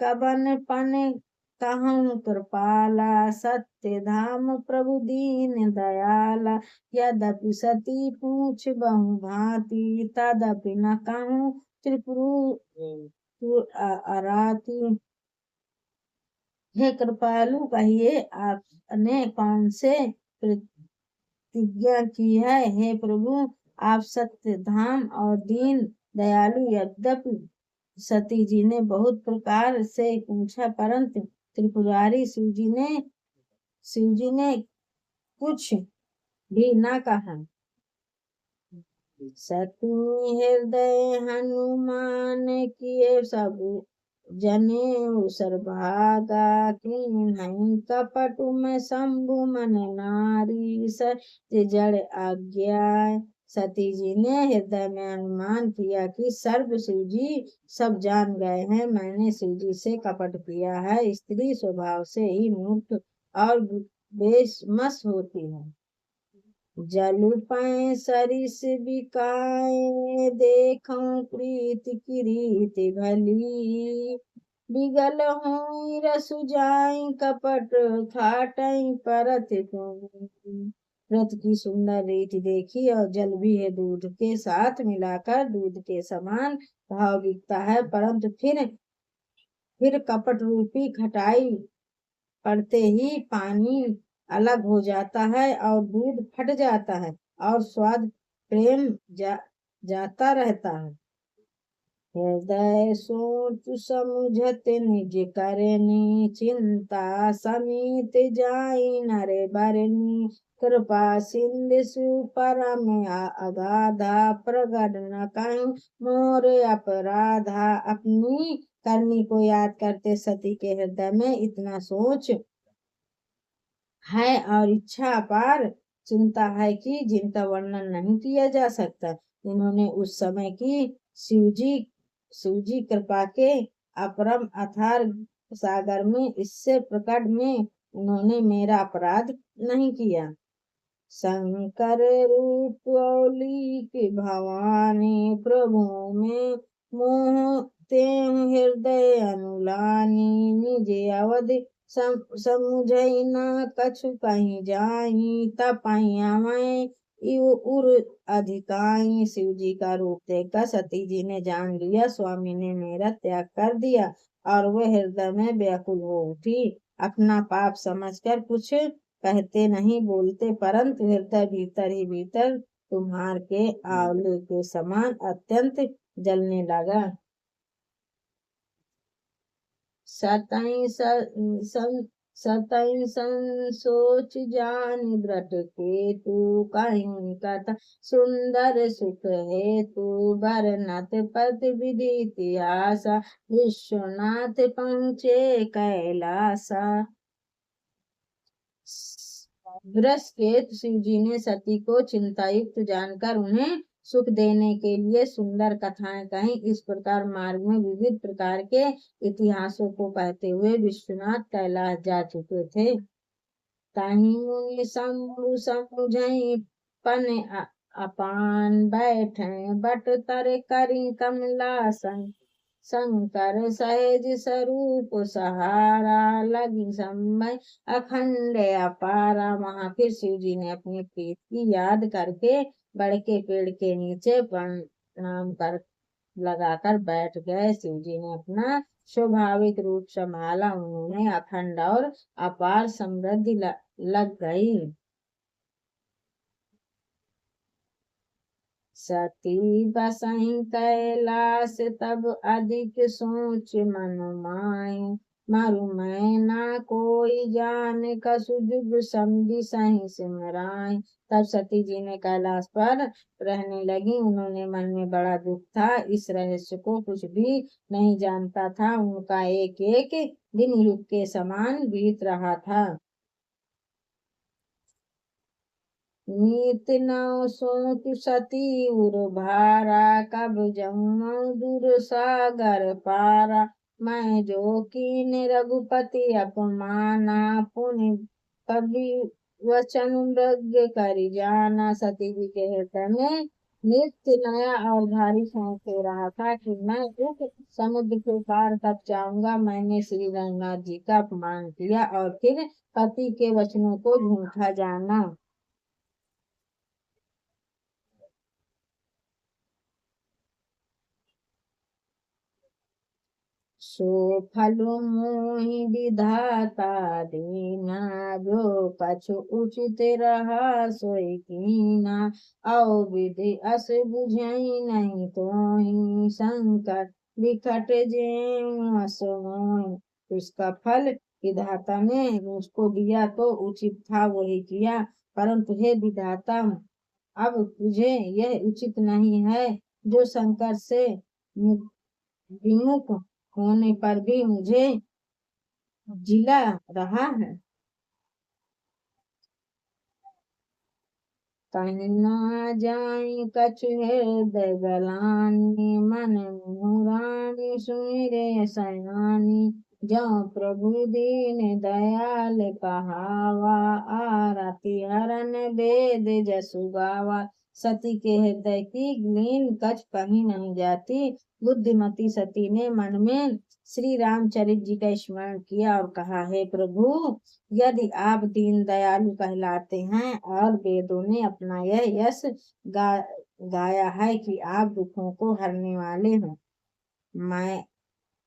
कबन पन कहूँ कृपाला, सत्य धाम प्रभु दीन दयाला, यद्यपि सती पूछ बहु भांति, तदपि न कहूँ त्रिपुर अराती। हे कृपालु, कहिए आपने कौन से प्रतिज्ञा की है। हे प्रभु, आप सत्य धाम और दीन दयालु। यद्यपि सती जी ने बहुत प्रकार से पूछा, परंतु त्रिपुरारी शिव जी ने कुछ भी न कहा। सती हृदय हनुमान किए सब जने सर्भागा, किन्हीं कपटु में शंभु मन नारी, सत्य जड़ आज्ञा। सती जी ने हृदय में अनुमान किया कि सर्व शिव जी सब जान गए हैं, मैंने शिव जी से कपट किया है। स्त्री स्वभाव से ही मूर्ख और बेशमस होती है। जलु पै सरिस बिकाए, देखूं प्रीत की रीत भली, बिगल हुई रसु जाई, कपट खाटई परत तुम। व्रत की सुंदर रीति देखी और जल भी है दूध के साथ मिलाकर दूध के समान भाव बिकता है, परंतु फिर कपट रूपी खटाई पड़ते ही पानी अलग हो जाता है और दूध फट जाता है और स्वाद प्रेम जाता रहता है। हृदय सोच समुझत निज करनी, चिंता समीत जाई नरे बरनी, कृपा सिंधु सुपरम अगाधा, प्रगट न कहूँ मोर अपराधा। अपनी करनी को याद करते सती के हृदय में इतना सोच है और इच्छा अपार चिंता है कि जिनका वर्णन नहीं किया जा सकता। इन्होंने उस समय की शिवजी कृपा के अपरम अथार सागर में इससे प्रकट में उन्होंने मेरा अपराध नहीं किया। शंकर रूप औलिक भवानी, प्रभु में मोह ते हृदय अनुलानी, निज अवधि समुझई न कछु कहीं जाई, तपैया मैं उर अधिकाई। शिव जी का रूप देखकर सती जी ने जान लिया स्वामी ने मेरा त्याग कर दिया और वह हृदय में व्याकुल हो उठी। अपना पाप समझकर कुछ कहते नहीं बोलते, परंतु हृदय भीतर ही भीतर तुम्हार के आंवले के समान अत्यंत जलने लगा। सतई सोच जान व्रत के तू, कहीं कथा सुंदर सुख है तू, भरनाथ पद विधि इतिहासा, विश्वनाथ पहुँचे कैलासा। वृषकेतु शिव जी ने सती को चिंतायुक्त जानकर उन्हें सुख देने के लिए सुंदर कथाएं कहीं। इस प्रकार मार्ग में विविध प्रकार के इतिहासों को कहते हुए विश्वनाथ कैलाश जा चुके थे। ताही मुनि शंभु समुझई पन अपान, बैठे बट तर करी कमलासन, शंकर सहज स्वरूप सहारा, लगी समय अखंड अपारा। वहां फिर शिव जी ने अपने प्रीत की याद करके बड़ के पेड़ के नीचे प्रणाम कर लगाकर बैठ गए। शिव जी ने अपना स्वाभाविक रूप संभाला। उन्होंने अखंड और अपार समृद्धि लग गई। सती बसई कैलाश तब अधिक सोच मन माई, मारू मैं ना कोई जान कसु जुग समझी सही सिमराई। तब सती जी ने कैलाश पर रहने लगी। उन्होंने मन में बड़ा दुख था, इस रहस्य को कुछ भी नहीं जानता था। उनका एक एक दिन युग के समान बीत रहा था। नीत नौ सोच सती उर भारा, कब जमऊ दूर सागर पारा। मैं जो कीन रघुपति अपमाना, पुनि कवि वचन मृग करि जाना। सती जी के हृदय में नित्य नया और भारी शौक हो रहा था कि मैं उस समुद्र के पार कब जाऊंगा। मैंने श्री रघुनाथ जी का अपमान किया और फिर पति के वचनों को झूठा जाना। सो फल मोहि विधाता दीना, जो कछु उचित रहा सोई कीना। औ विधि अस बुझई नहीं तोहि, शंकर बिकट जेऊ अस मोहि। उसका फल विधाता ने उसको दिया तो उचित था, वही किया। परंतु हे विधाता, अब तुझे यह उचित नहीं है जो शंकर से विमुख होने पर भी मुझे जिला रहा है। कहीं ना जाई कछु हृदय गलानी, मन मुरारी सुमिरे सयानी। जो प्रभु दीन दयाल कहावा, आरती हरन वेद जसु गावा। सती के हृदय की लीन कछ कहीं नहीं जाती। बुद्धिमती सती ने मन में श्री रामचरित जी का स्मरण किया और कहा, हे प्रभु, यदि आप दीन दयालु कहलाते हैं और वेदों ने अपना यह यश गा, गाया है कि आप दुखों को हरने वाले हैं, मैं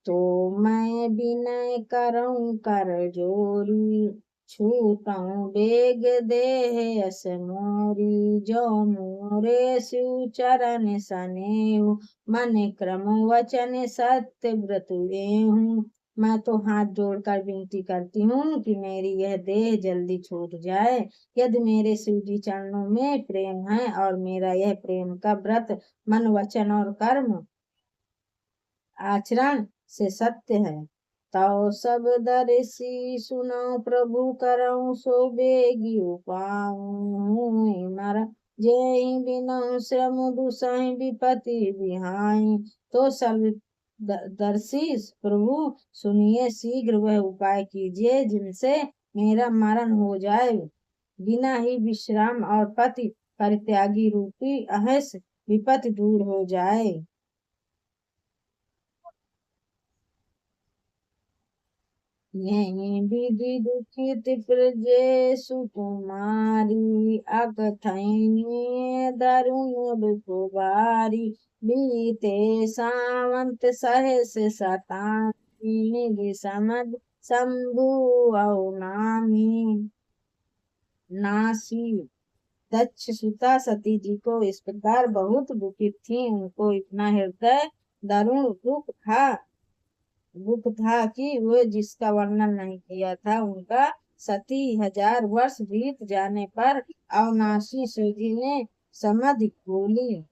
तो मैं विनय करऊं कर जोरी। छूटऊं बेग देह यस मोरी, जो मोरे शिव चरण सनेहु। मन क्रम वचन सत्य व्रत हूँ। मैं तो हाथ जोड़कर विनती करती हूँ कि मेरी यह देह जल्दी छूट जाए। यदि मेरे शिव जी चरणों में प्रेम है और मेरा यह प्रेम का व्रत मन वचन और कर्म आचरण से सत्य है, तो सब दर्शी सुनो प्रभु करऊं सो बेगी पाऊं। मारा जय बिना श्रम दुसहि विपति बिहाई। तो सब दर्शी प्रभु सुनिए, शीघ्र वह उपाय कीजिए जिनसे मेरा मरण हो जाए, बिना ही विश्राम और पति परित्यागी रूपी अहस विपत्ति दूर हो जाए। यही विधि दुखित प्रजे सुकुमारी, अकथनीय दारुण दुखुबारी। बीते सावंत सहस सतानी, निधि समद शंभु अवनामी नासी। दक्ष सुता सती जी को इस प्रकार बहुत दुखित थी। उनको इतना हृदय दारुण दुख था कि वो जिसका वर्णन नहीं किया था। उनका सती 1000 वर्ष बीत जाने पर अविनाशी शिव जी ने समाधि खोली।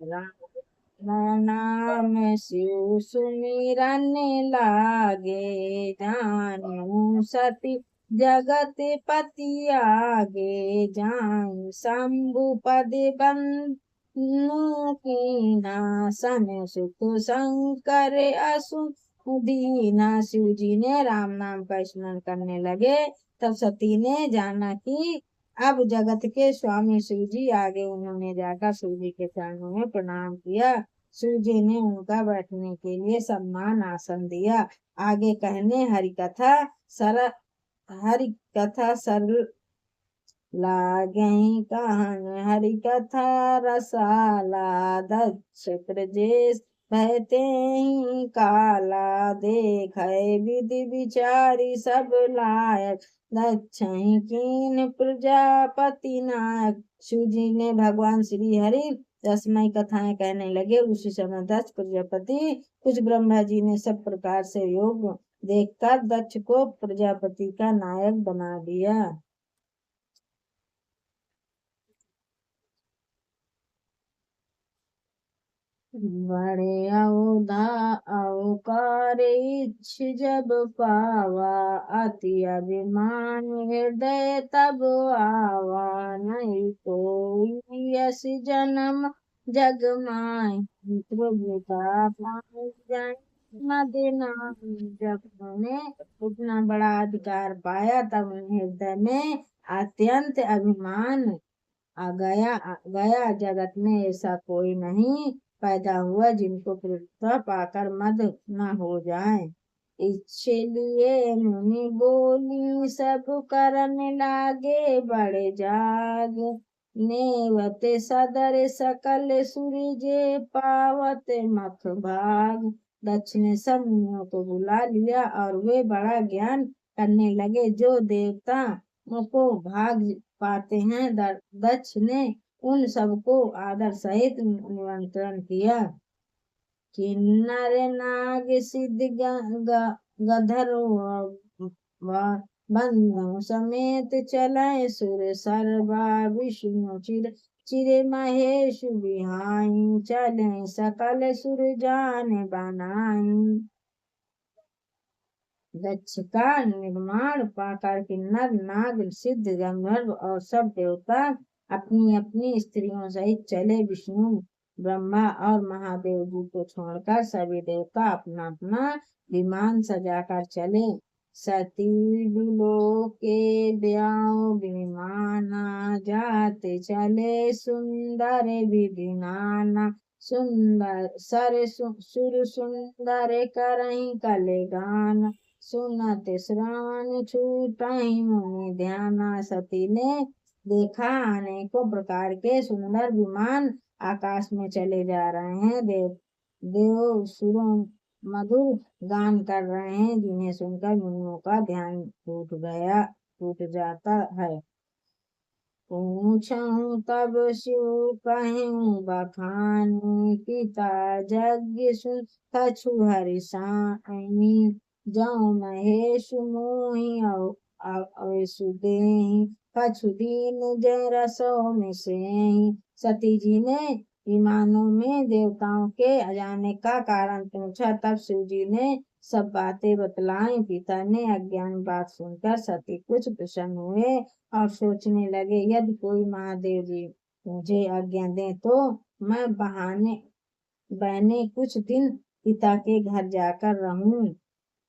राम नाम शिव सुमिरन लागे, जानु सती जगत पति आगे। जान शंभु पद बंधु कीना, सन सुख शंकर असु दीना। शिव जी ने राम नाम का स्मरण करने लगे। तब सती ने जाना कि अब जगत के स्वामी शिव जी आगे। उन्होंने जाकर शिव जी के चरणों में प्रणाम किया। सूजी ने उनका बैठने के लिए सम्मान आसन दिया। आगे कहने हरि कथा सरल लागई कहन, हरि कथा रसाला, दक्ष प्रजेश भयते ही काला, देख विधि विचारी सब लायक, दक्ष ही कीन प्रजापति नायक। शिव जी ने भगवान श्री हरि रसमय कथाएं कहने लगे। उसी समय दक्ष प्रजापति कुछ ब्रह्मा जी ने सब प्रकार से योग देखकर दक्ष को प्रजापति का नायक बना दिया। बड़े अवकार इच्छ जब पावा, अति अभिमान हृदय तब आवा, नहीं कोई यस जन्म जग माय, प्रभुता पाई जाए मदना। जब उन्होंने इतना बड़ा अधिकार पाया तब उन्हें हृदय में अत्यंत अभिमान आ गया। जगत में ऐसा कोई नहीं पैदा हुआ जिनको प्रभुत्व पाकर मद न हो जाए। इसलिए मुनि बोली सब करने लागे, बड़े जाग नेवते सदर सकल सूर्य पावत मख भाग। दक्ष ने सब मुनियों को बुला लिया और वे बड़ा ज्ञान करने लगे। जो देवता को भाग पाते हैं, दक्ष ने उन सबको आदर सहित निमंत्रण किया। किन्नर नाग सिद्ध गंधर्व बंधु समेत चले, सुर सर्वा विष्णु चिर महेश बिहाई, चले सकल सुर जान बनाई। दक्ष का निर्माण पाकर किन्नर नाग सिद्ध गंधर्व और सब देवता अपनी अपनी स्त्रियों सहित चले। विष्णु ब्रह्मा और महादेव जी को छोड़कर सभी देवता अपना अपना विमान सजाकर चले। सती के ब्याह विमाना, जाते चले सुंदर विधि नाना, सुंदर सुर सुंदर करही कले गाना, सुनते श्रवण छूटहि मुनि ध्याना। सती ने देखा अनेकों प्रकार के सुंदर विमान आकाश में चले जा रहे हैं। देव सुरों मधुर गान कर रहे हैं, जिन्हें सुनकर मुनियों का ध्यान टूट जाता है। पूछूं तब शिव कहूं बखान, पिता यज्ञ सुन कछु हरि साई, जाऊं महेश मोहि अवेशु देहि, कछु दीन जय रसो में सेहि। सती जी ने विमानों में देवताओं के आने का कारण पूछा। तब शिव जी ने सब बातें बतलाई। पिता ने अज्ञान बात सुनकर सती कुछ प्रसन्न हुए और सोचने लगे, यदि कोई महादेव जी मुझे आज्ञा दें तो मैं बहने कुछ दिन पिता के घर जाकर रहूं।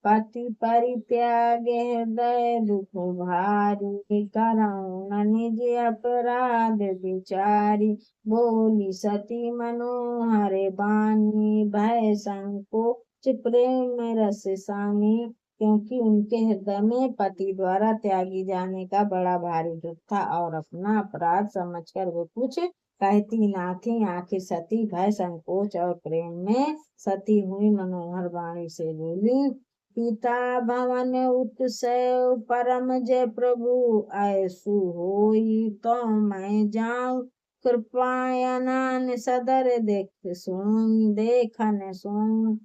पति परित्याग हृदय दुख भारी, करऊं न निज अपराध विचारी, बोली सती मनोहर बानी, भय संकोच प्रेम रस सानी। क्योंकि उनके हृदय में पति द्वारा त्यागी जाने का बड़ा भारी दुख था और अपना अपराध समझकर वो कुछ कहती ना थी। आखिर सती भय संकोच और प्रेम में सती हुई मनोहर वाणी से बोली, पिता भवन उत्सव परम जय प्रभु, ऐसु होई तो मैं जाऊं कृपायनन सदर देखन सुन।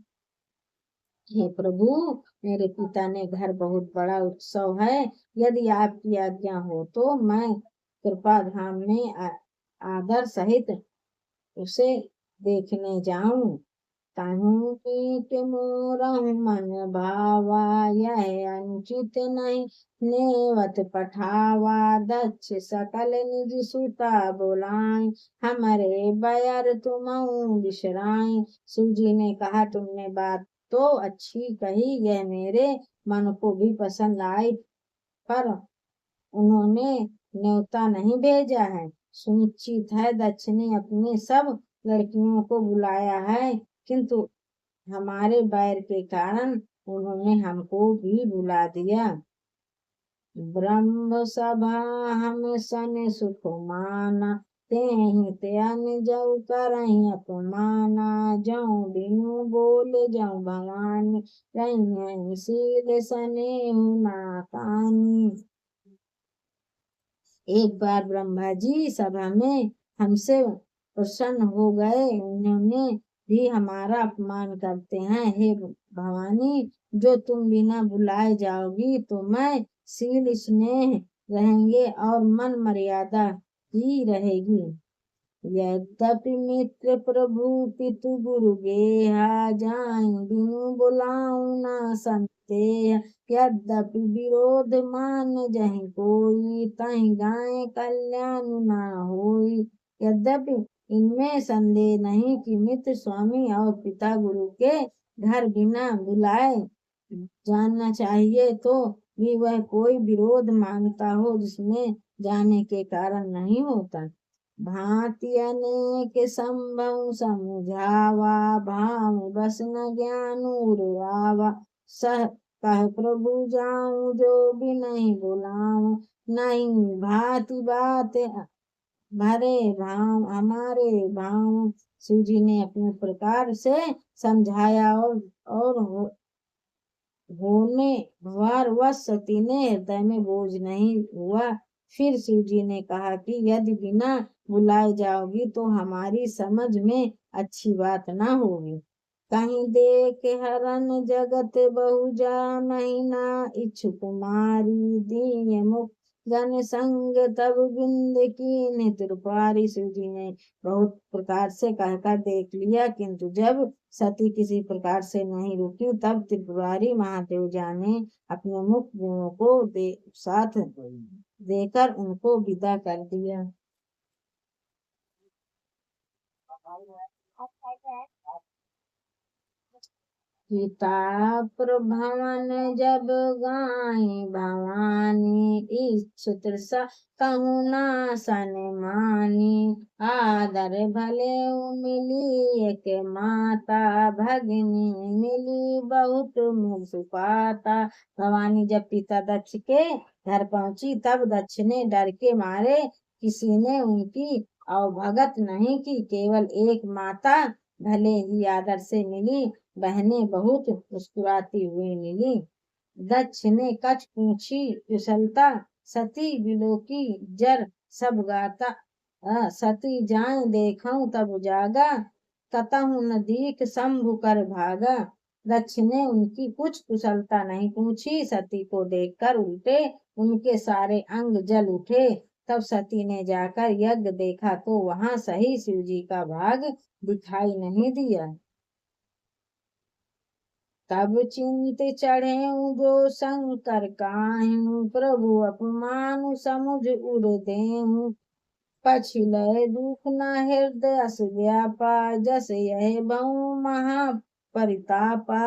हे प्रभु, मेरे पिता ने घर बहुत बड़ा उत्सव है, यदि आपकी आज्ञा हो तो मैं कृपा धाम में आदर सहित उसे देखने जाऊं। ताहू कीट मोरहु मन भावा, यह अनुचित नहीं नेवत पठावा, दक्ष सकल निज सुता बोलाई, हमारे बयर तुमऊ बिसराई। शिव जी ने कहा, तुमने बात तो अच्छी कही, यह मेरे मन को भी पसंद आई, पर उन्होंने न्योता नहीं भेजा है। सुनिश्चित है दक्ष ने अपने सब लड़कियों को बुलाया है, किंतु हमारे बैर के कारण उन्होंने हमको भी बुला दिया। ब्रह्म सभा हम सन सुख माना, तेहि त्यान जऊ करहि अपमाना। जऊ बिनु बोले जऊ भवानी, रही शील सनेहु नाकानी। एक बार ब्रह्मा जी सभा में हमसे प्रसन्न हो गए। उन्होंने भी हमारा अपमान करते हैं। हे भवानी, जो तुम बिना बुलाए जाओगी तो मैं शील स्नेह रहेंगे और मन मर्यादा ही रहेगी। यद्यपि मित्र प्रभु पितु गुरु गेहा, जाई बिनु बुलाऊं न संदेह। यद्यपि विरोध मान जहि कोई, तहि गाय कल्याण न होई। यद्यपि इनमें संदेह नहीं कि मित्र स्वामी और पिता गुरु के घर बिना बुलाए जानना चाहिए, तो भी वह कोई विरोध मांगता हो जिसमें जाने के कारण नहीं होता। भांति अनेक संभव समझावा, भाव बस न ज्ञान उरावा। सह कह प्रभु जाऊं जो भी नहीं बुलाऊं, नहीं भांति बात भरे भाव हमारे भाव। शिव जी ने अपने प्रकार से समझाया और होने वश सती ने हृदय में बोझ नहीं हुआ। फिर शिव जी ने कहा कि यदि बिना बुलाए जाओगी तो हमारी समझ में अच्छी बात ना होगी। कहीं देख हरन जगत बहु जा, महीना इच्छु कुमारी दीन मुख जन संग तब बिंद की नितृपारी। शिव जी ने बहुत प्रकार से कहकर देख लिया, किंतु जब सती किसी प्रकार से नहीं रुकी, तब त्रिपुरारी महादेव जाने अपने मुख गुणों को साथ देकर उनको विदा कर दिया। पिता प्रभवन जब गाय भवानी, इच्छु तृषा कहूँ ना सन मानी। आदर भले मिली एक माता, भगिनी मिली बहुत मुख पाता। भवानी जब पिता दक्ष के घर पहुंची, तब दक्ष ने डर के मारे किसी ने उनकी अवभगत नहीं की। केवल एक माता भले ही आदर से मिली, बहनें बहुत मुस्कुराती हुई मिली। दक्ष ने कछ पूछी कुशलता, सती बिलोकी जर सब गाता। सती जाए देखूं तब उजागा, कतहु न दीख शंभु कर भागा। दक्ष ने उनकी कुछ कुशलता नहीं पूछी। सती को देखकर उल्टे उनके सारे अंग जल उठे। तब सती ने जाकर यज्ञ देखा तो वहां सही शिव जी का भाग दिखाई नहीं दिया। तब चिंत चढ़े जो शंकर काहू, प्रभु अपमान समुझ उर देहूं। पछिलय दुख न हृदय अस व्यापा, जस यह बहु महा परितापा।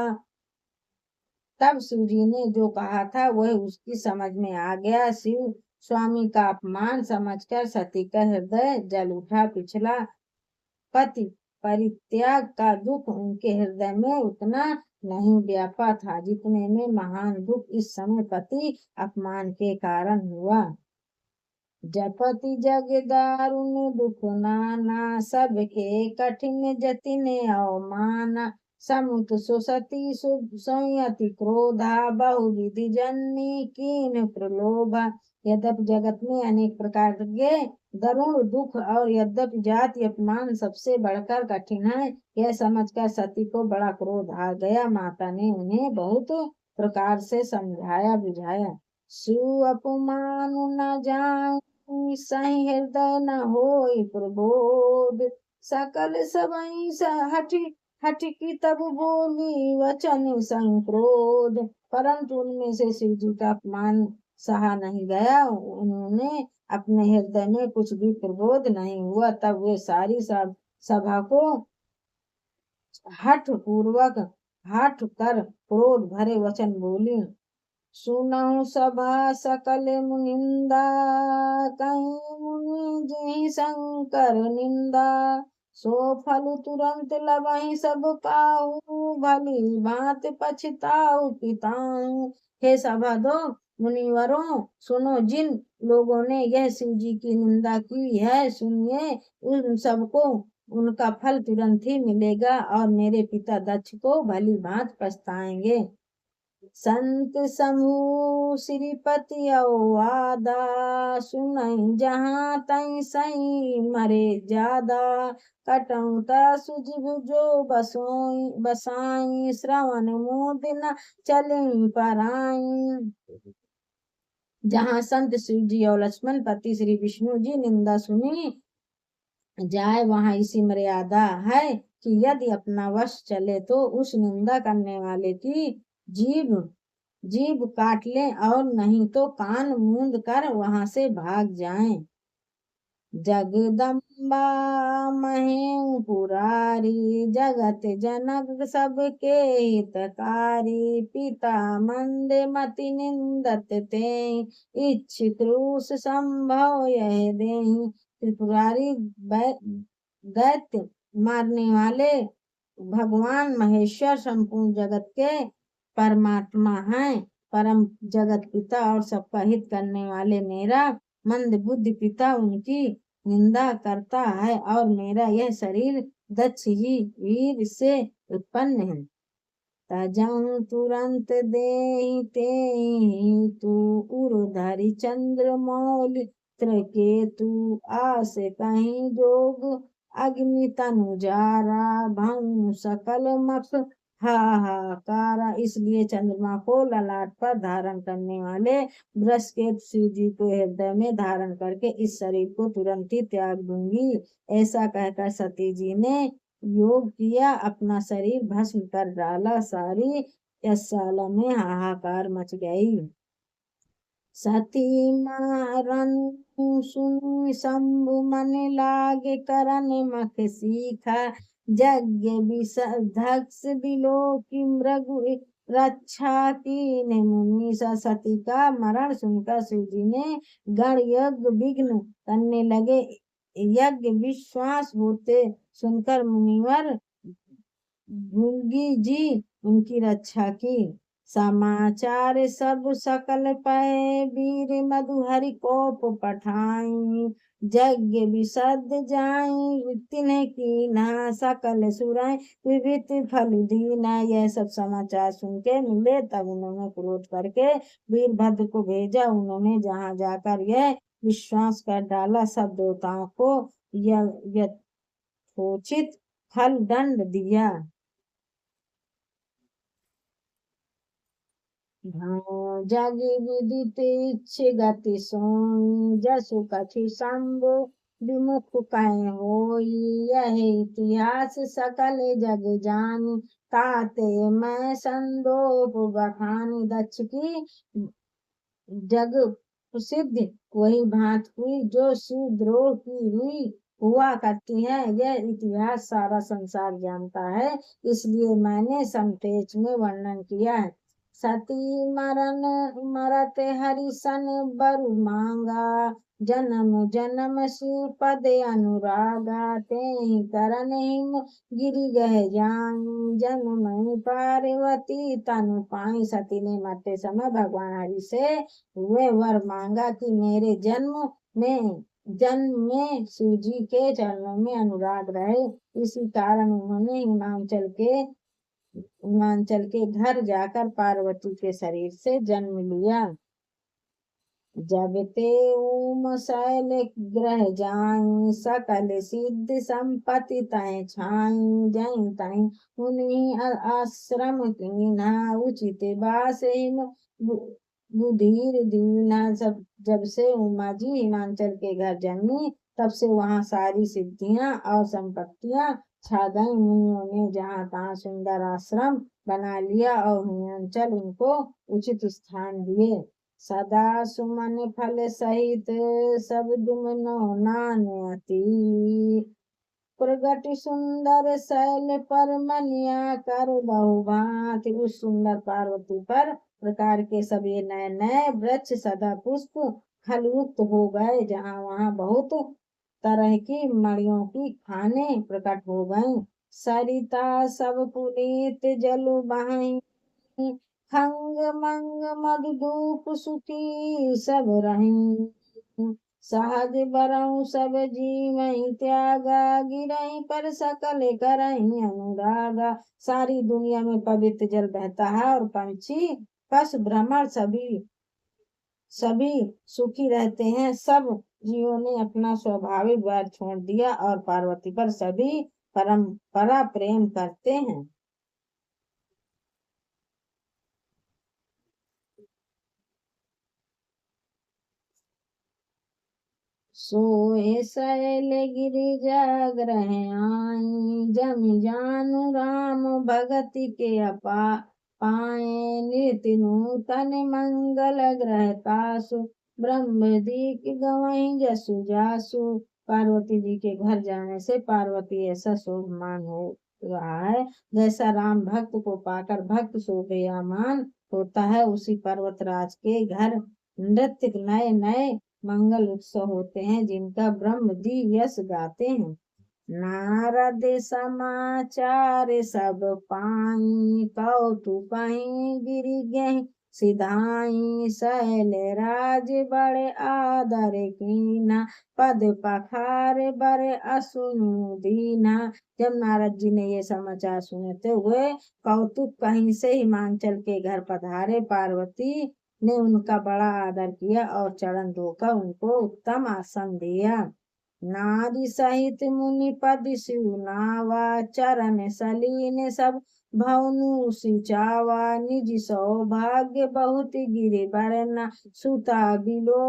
तब शिव जी ने जो कहा था वह उसकी समझ में आ गया। शिव स्वामी का अपमान समझकर सती का हृदय जल उठा। पिछला पति परित्याग का दुख उनके हृदय में उतना नहीं व्यापा था जितने में महान दुख इस समय पति अपमान के कारण हुआ। जपति जग दारुण दुख नाना, सबके कठिन जतिन अवमाना। समुत सुसती संयति क्रोधा, बहुविधि जननी कीन प्रलोभा। यद्यपि जगत में अनेक प्रकार के दारुण दुख और यद्यपि जाति अपमान सबसे बढ़कर कठिन है, यह समझकर सती को बड़ा क्रोध आ गया। माता ने उन्हें बहुत प्रकार से समझाया बुझाया। शिव अपमान न जान सही हृदय न होई प्रबोध, सकल सबई हठ की तब बोली वचन संक्रोध। परंतु उनमें से शिव जी का अपमान सहा नहीं गया। उन्होंने अपने हृदय में कुछ भी प्रबोध नहीं हुआ। तब वे सारी सभा को हठ कर क्रोध भरे वचन बोली। सुनहु सभा सकल मुनिंदा, कहीं मुनि जी शंकर निंदा। सो फल तुरंत लबहि सब पाऊ, भली बात पछताऊ पिताऊ। हे सभा दो मुनिवरों, सुनो, जिन लोगों ने यह शिव जी की निंदा की है सुनिए, उन सबको उनका फल तुरंत ही मिलेगा और मेरे पिता दक्ष को भली भांति पछताएंगे। संत समूह श्रीपति औवादा, सुनई जहाँ तई सई मरे ज्यादा। कटौं सुजिब जो बसोई बसाई, श्रवण मूद न चलें पराई। जहाँ संत शिव जी और लक्ष्मण पति श्री विष्णु जी निंदा सुनी जाए, वहाँ इसी मर्यादा है कि यदि अपना वश चले तो उस निंदा करने वाले की जीभ जीभ काट लें और नहीं तो कान मूंद कर वहां से भाग जाएं। जगदम्बा महें पुरारी, जगत जनक सबके हितकारी। पिता मंद मति निंदत ते, इच्छ क्रूस संभव यह देहि। त्रिपुरारी दैत्य मारने वाले भगवान महेश्वर संपूर्ण जगत के परमात्मा हैं। परम जगत पिता और सबका हित करने वाले मेरा मंद बुद्धि पिता उनकी निंदा करता है और मेरा यह शरीर दक्ष ही वीर से उत्पन्न है। तजहु तुरंत देहि तेहि तू, उर्धरि चंद्र मौल त्रिकेतु। आस कहीं जोग अग्नि तनु जारा, भऊ सकल मख हाहाकारा। इसलिए चंद्रमा को ललाट पर धारण करने वाले बृहस्पति शिव जी को हृदय में धारण करके इस शरीर को तुरंत ही त्याग दूंगी। ऐसा कहकर सती जी ने योग किया, अपना शरीर भस्म कर डाला। सारी यशाला में हाहाकार मच गई। सती मारन सुन शंभु मन लागे, करन मख सीखा। यज्ञ विषधक्ष बिलो की मृगु रक्षा की ने मुनि। सती का मरण सुनकर शिव जी ने गण यज्ञ विघ्न करने लगे। यज्ञ विश्वास होते सुनकर मुनिवर भृंगी जी उनकी रक्षा की। समाचार सब सकल पै, वीर मधु हरि कोप पठाई। यज्ञ विशद जाई तिन्ह कीन्हा, सकल सुराय विविध फल दीना। यह सब समाचार सुन के मिले, तब उन्होंने क्रोध करके वीरभद्र को भेजा। उन्होंने जहाँ जाकर यह विश्वास कर डाला, सब देवताओं को यथोचित फल दंड दिया। जग विदित इच्छ गति सोई, जसु कछु शंभु विमुख कहे होई। यह इतिहास सकल जग जानी, ताते मैं संदोप बखानी। दक्ष की जग प्रसिद्ध वही भांत हुई जो शिवद्रोह की हुआ करती है। यह इतिहास सारा संसार जानता है, इसलिए मैंने संक्षेप में वर्णन किया है। सती मरन मरत हरिसन बरु मांगा, जन्म जन्म शिव पद अनुरागा। तेहि करन हिम गिरि गह जाई, जन्म पार्वती तनु पाई। सती ने मरते समय भगवान हरि से वे वर मांगा कि मेरे जन्म में शिव जी के चरणों में अनुराग रहे। इसी कारण उन्होंने हिमांचल के घर जाकर पार्वती के शरीर से जन्म लिया। जब ते ओम शैल ग्रह जाई, सकल सिद्ध संपत्ति तय छाई। जय तय उन्हीं आश्रम कीन्हा, उचित वास बुधिर दीना। जब से उमा जी हिमांचल के घर जन्मी, तब से वहाँ सारी सिद्धियां और संपत्तियां छा गई। मुनियों ने जहाँ तहाँ सुंदर आश्रम बना लिया और हिमांचल उनको उचित स्थान दिए। सदा सुमन फल सहित सब दुमनो नानती, प्रगट सुंदर शैल पर मनिया कर बहुभांति। उस सुंदर पार्वती पर प्रकार के सब ये नए नए वृक्ष सदा पुष्प फल युक्त हो गए। जहाँ वहाँ बहुत तरह की मणियों की खाने प्रकट हो गईं। सरिता सब पुनीत जलु बहीं, खंग मंग मधुधूप सुखी सब रहीं। सहज बरऊ सब जीवई त्यागा, गिरई पर सकल करई अनुरागा। सारी दुनिया में पवित्र जल बहता है और पंछी पशु भ्रमण सभी सुखी रहते हैं। सब जीवों ने अपना स्वाभाविक वैर छोड़ दिया और पार्वती पर सभी परंपरा प्रेम करते हैं। सोए सैल गिरि जाग्रह आई, जम जानु राम भगति के पाए। नित्य नूतन मंगल ग्रह तासु, ब्रह्मदीक गवई जसु जासु। पार्वती जी के घर जाने से पार्वती ऐसा शोभमान हो रहा है जैसा राम भक्त को पाकर भक्त शोभयामान होता है। उसी पर्वतराज के घर नृत्य नए नए मंगल उत्सव होते हैं, जिनका ब्रह्मदी यश गाते हैं। नारद समाचार सब पाई, कौतुकहि गिरि सिधाई। शैल राज बड़े आदर कीना, पद पखार बड़े असुनु दीना। जब नारद जी ने ये समाचार सुनते हुए कौतुक कहीं से हिमांचल के घर पधारे, पार्वती ने उनका बड़ा आदर किया और चरण धोकर उनको उत्तम आसन दिया। नारी सहित मुनि पद सिउनावा, चरण सलीन सब भवनु सिचावा। निज सौभाग्य बहुत गिरे बरना, सुता बिलो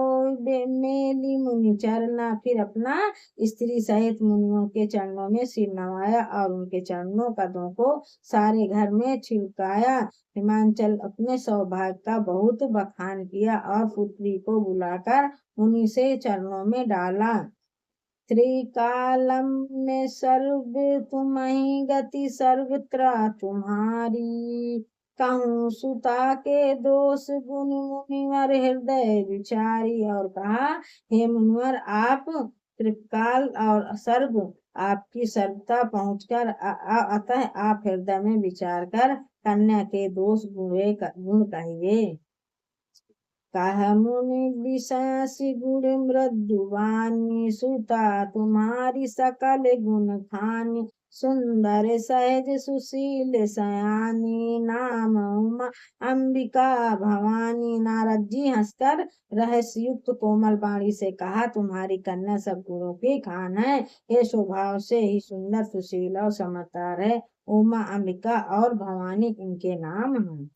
मेली मुनि चरना। फिर अपना स्त्री सहित मुनियों के चरणों में सिर नवाया और उनके चरणों पदों को सारे घर में छिड़काया। हिमांचल अपने सौभाग्य का बहुत बखान किया और पुत्री को बुलाकर मुनि से चरणों में डाला। त्रिकालम में सर्व तुम्हि गति सर्वत्र तुम्हारी, कहूँ सुता के दोष गुण मुनिवर हृदय विचारी। और कहा, हे मुनिवर, आप त्रिकाल और सर्व आपकी सर्वता पहुंचकर अतः आप हृदय में विचार कर कन्या के दोष गुण कहिए। कह मुनि विशंसी गुण मृदुवानी, सुता तुम्हारी सकल गुण खानी। सुंदर सहज सुशील सयानी, नाम उमा अंबिका भवानी। नारद जी हंसकर रहस्य युक्त कोमल वाणी से कहा, तुम्हारी कन्या सब गुणों की खान है। ये स्वभाव से ही सुंदर सुशील और समझदार है। उमा अंबिका और भवानी इनके नाम हैं।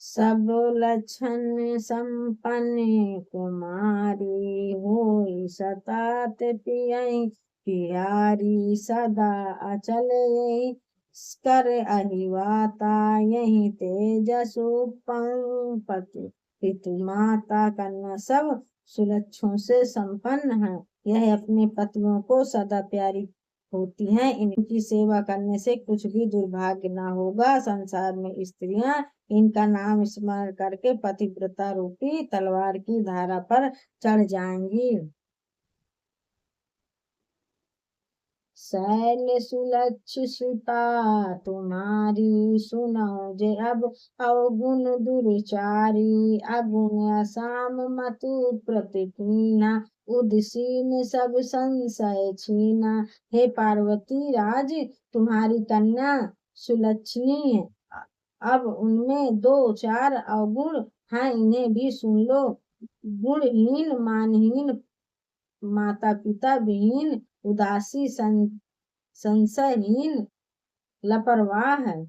सब लक्षण संपन्न कुमारी, होई सतात पियई पियारी। सदा अचल यही कर अहिवाता, यही तेजसु पंपति पितु माता। कन्या सब सुलक्षणों से संपन्न है, यह अपने पतियों को सदा प्यारी होती हैं। इनकी सेवा करने से कुछ भी दुर्भाग्य न होगा। संसार में स्त्रियां इनका नाम स्मरण करके पतिव्रता रूपी तलवार की धारा पर चढ़ जाएंगी। शैल सुलक्ष सुता तुम्हारी, सुनो जे अब अवगुण दुर्चारी। अगुण असाम मतु प्रतिकीना, उदसीन सब संशय छीना। हे पार्वती राज, तुम्हारी कन्या सुलक्षणी है, अब उनमें दो चार अवगुण हैं, इन्हें भी सुन लो। गुणहीन, मानहीन, माता पिता विहीन, उदासी, संशयहीन, लापरवाह है।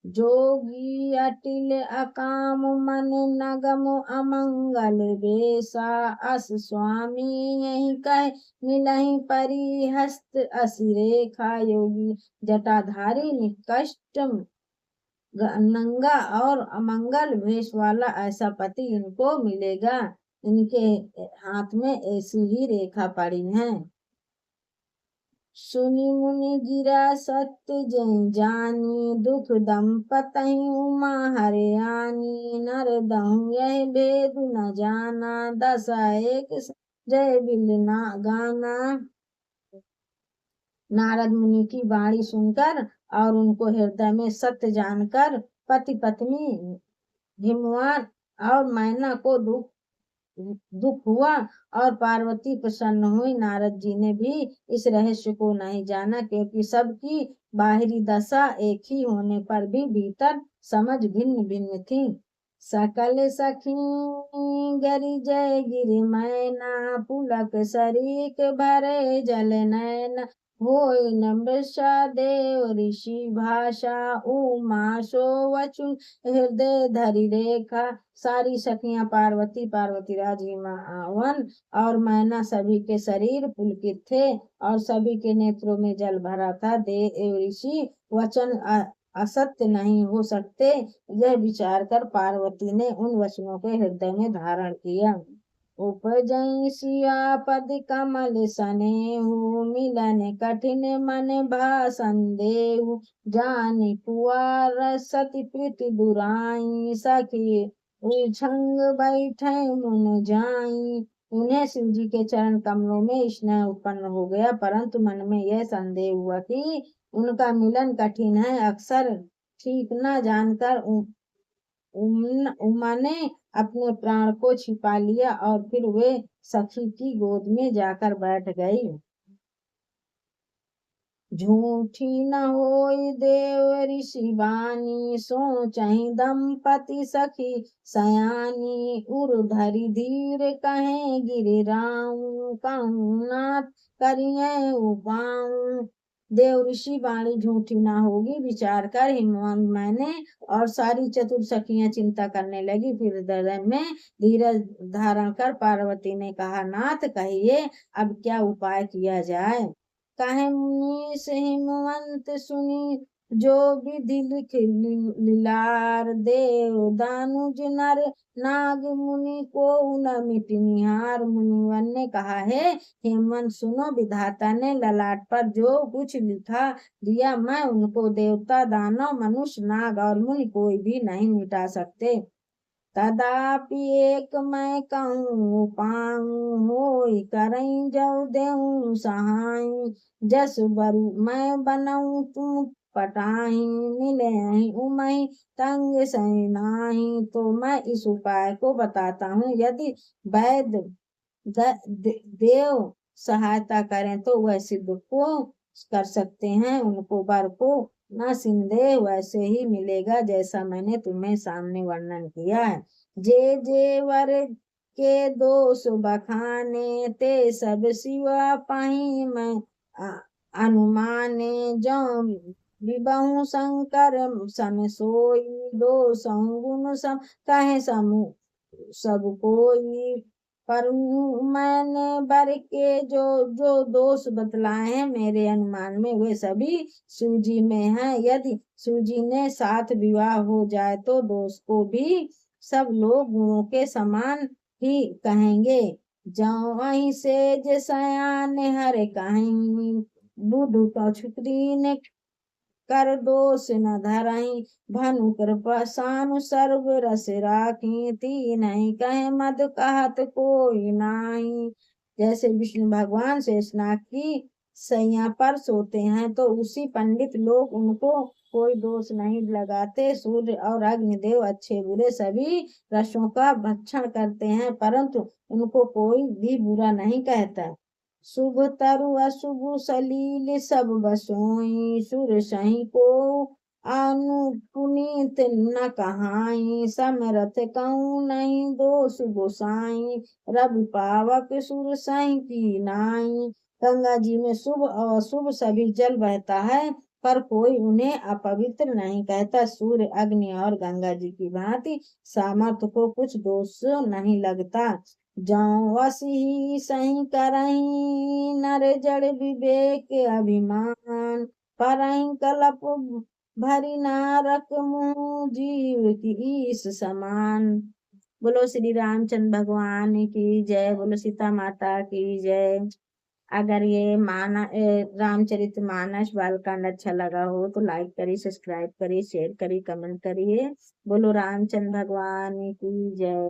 जोगी अटिल अकाम मन, नगम अमंगल बेसा। अस स्वामी यही कह मिलहि परिहस्त असी रेखा। योगी जटाधारी निकष्ट नंगा और अमंगल वेश वाला ऐसा पति इनको मिलेगा। इनके हाथ में ऐसी ही रेखा पड़ी है। सुनि मुनि गिरा सत्य जय जानी, दुख दंपतहि उमा हरयानी। नर दहु यह भेद न जाना, दशा एक जय बिल ना गाना। नारद मुनि की वाणी सुनकर और उनको हृदय में सत्य जानकर पति पत्नी हिमवान और मैना को दुख हुआ और पार्वती प्रसन्न हुई। नारद जी ने भी इस रहस्य को नहीं जाना, क्योंकि सबकी बाहरी दशा एक ही होने पर भी भीतर समझ भिन्न भिन्न थी। सकल सखी गरि जय गिरि मैना, पुलक सरीक भरे जल नैना। होय न मृषा देव ऋषि भाषा, उमा सो वचन हृदय धरि रेखा। सारी सखियां पार्वती पार्वतीराज हिमवन और मैना सभी के शरीर पुलकित थे और सभी के नेत्रों में जल भरा था। देव ऋषि वचन असत्य नहीं हो सकते, यह विचार कर पार्वती ने उन वचनों के हृदय में धारण किया। उपजई सियापद कमल सनेहु, मिलन कठिन मन भा संदेहु। जानि कुआर सती प्रीति दुराई, सखी उछंग बैठे मुन जाई। उन्हें शिव जी के चरण कमलों में स्नेह उत्पन्न हो गया, परंतु मन में यह संदेह हुआ कि उनका मिलन कठिन है। अक्सर ठीक न जानकर उमा ने अपने प्राण को छिपा लिया और फिर वे सखी की गोद में जाकर बैठ गई। झूठी न होई देव ऋषि वाणी, सोचहि दंपति सखी सयानी। उर धरि धीर कहे गिरिराऊ, कहूँ नाथ करिए उपाऊ। देव ऋषि वाणी झूठी ना होगी विचार कर हिमवंत मैंने और सारी चतुर सखियां चिंता करने लगी। फिर हृदय में धीरज धारण कर पार्वती ने कहा, नाथ कहिए अब क्या उपाय किया जाए। कहे मुनीष हिमवंत सुनी, जो विधि लिख लीलार। देव दानुज नर नाग मुनि को न मिटनिहार। मुनिवन ने कहा है हेमंत सुनो, विधाता ने ललाट पर जो कुछ लिखा दिया, मैं उनको देवता दानव मनुष्य नाग और मुनि कोई भी नहीं मिटा सकते। तदापि एक मैं कहूँ पाऊँ, होई करई जऊ देऊँ सहाय। जस बरु मैं बनऊँ तुम पटाही, मिले उमई तंग सही नाही। तो मैं इस उपाय को बताता हूँ, यदि वैद्य देव सहायता करें तो वह सिद्ध को कर सकते हैं। उनको वर को न संदेह वैसे ही मिलेगा जैसा मैंने तुम्हें सामने वर्णन किया है। जे जे वर के दोष बखाने, ते सब सिवा पाही मैं अनुमाने। जो विबहु शंकर सम सोई, दोष गुण सम कहे समूह सब कोई। पर मैंने वर के जो दोष बतलाए हैं मेरे अनुमान में वे सभी सूजी में हैं। यदि सूजी ने साथ विवाह हो जाए तो दोष को भी सब लोग गुणों के समान ही कहेंगे। जाओ वहीं से जसयान हर कहीं, बुढ़ पछुत्री ने कर दोष न धरही। भानु कृपा सानु सर्व रस राखी, तीन ही कहे मद कहत कोई नाही। जैसे विष्णु भगवान शेषनाग की सैया पर सोते हैं तो उसी पंडित लोग उनको कोई दोष नहीं लगाते। सूर्य और अग्निदेव अच्छे बुरे सभी रसों का भक्षण करते हैं, परंतु उनको कोई भी बुरा नहीं कहता। शुभ तरु अशुभ सलील सब बसोई, सुर सही को अनुपुनीत न कहाई। समरथ कहूँ नहीं दोष गोसाई, रवि पावक सुर सही की नाई। गंगा जी में शुभ और अशुभ सभी जल बहता है, पर कोई उन्हें अपवित्र नहीं कहता। सूर्य अग्नि और गंगा जी की भांति सामर्थ्य को कुछ दोष नहीं लगता। जाऊं वसी सही करही, नर जड़ विवेक अभिमान। परही कलप भरी नारक मुँह, जीव की ईश समान। बोलो श्री रामचंद्र भगवान की जय, बोलो सीता माता की जय। अगर ये रामचरितमानस बालकांड अच्छा लगा हो तो लाइक करिए, सब्सक्राइब करिए, शेयर करिए, कमेंट करिए। बोलो रामचंद्र भगवान की जय।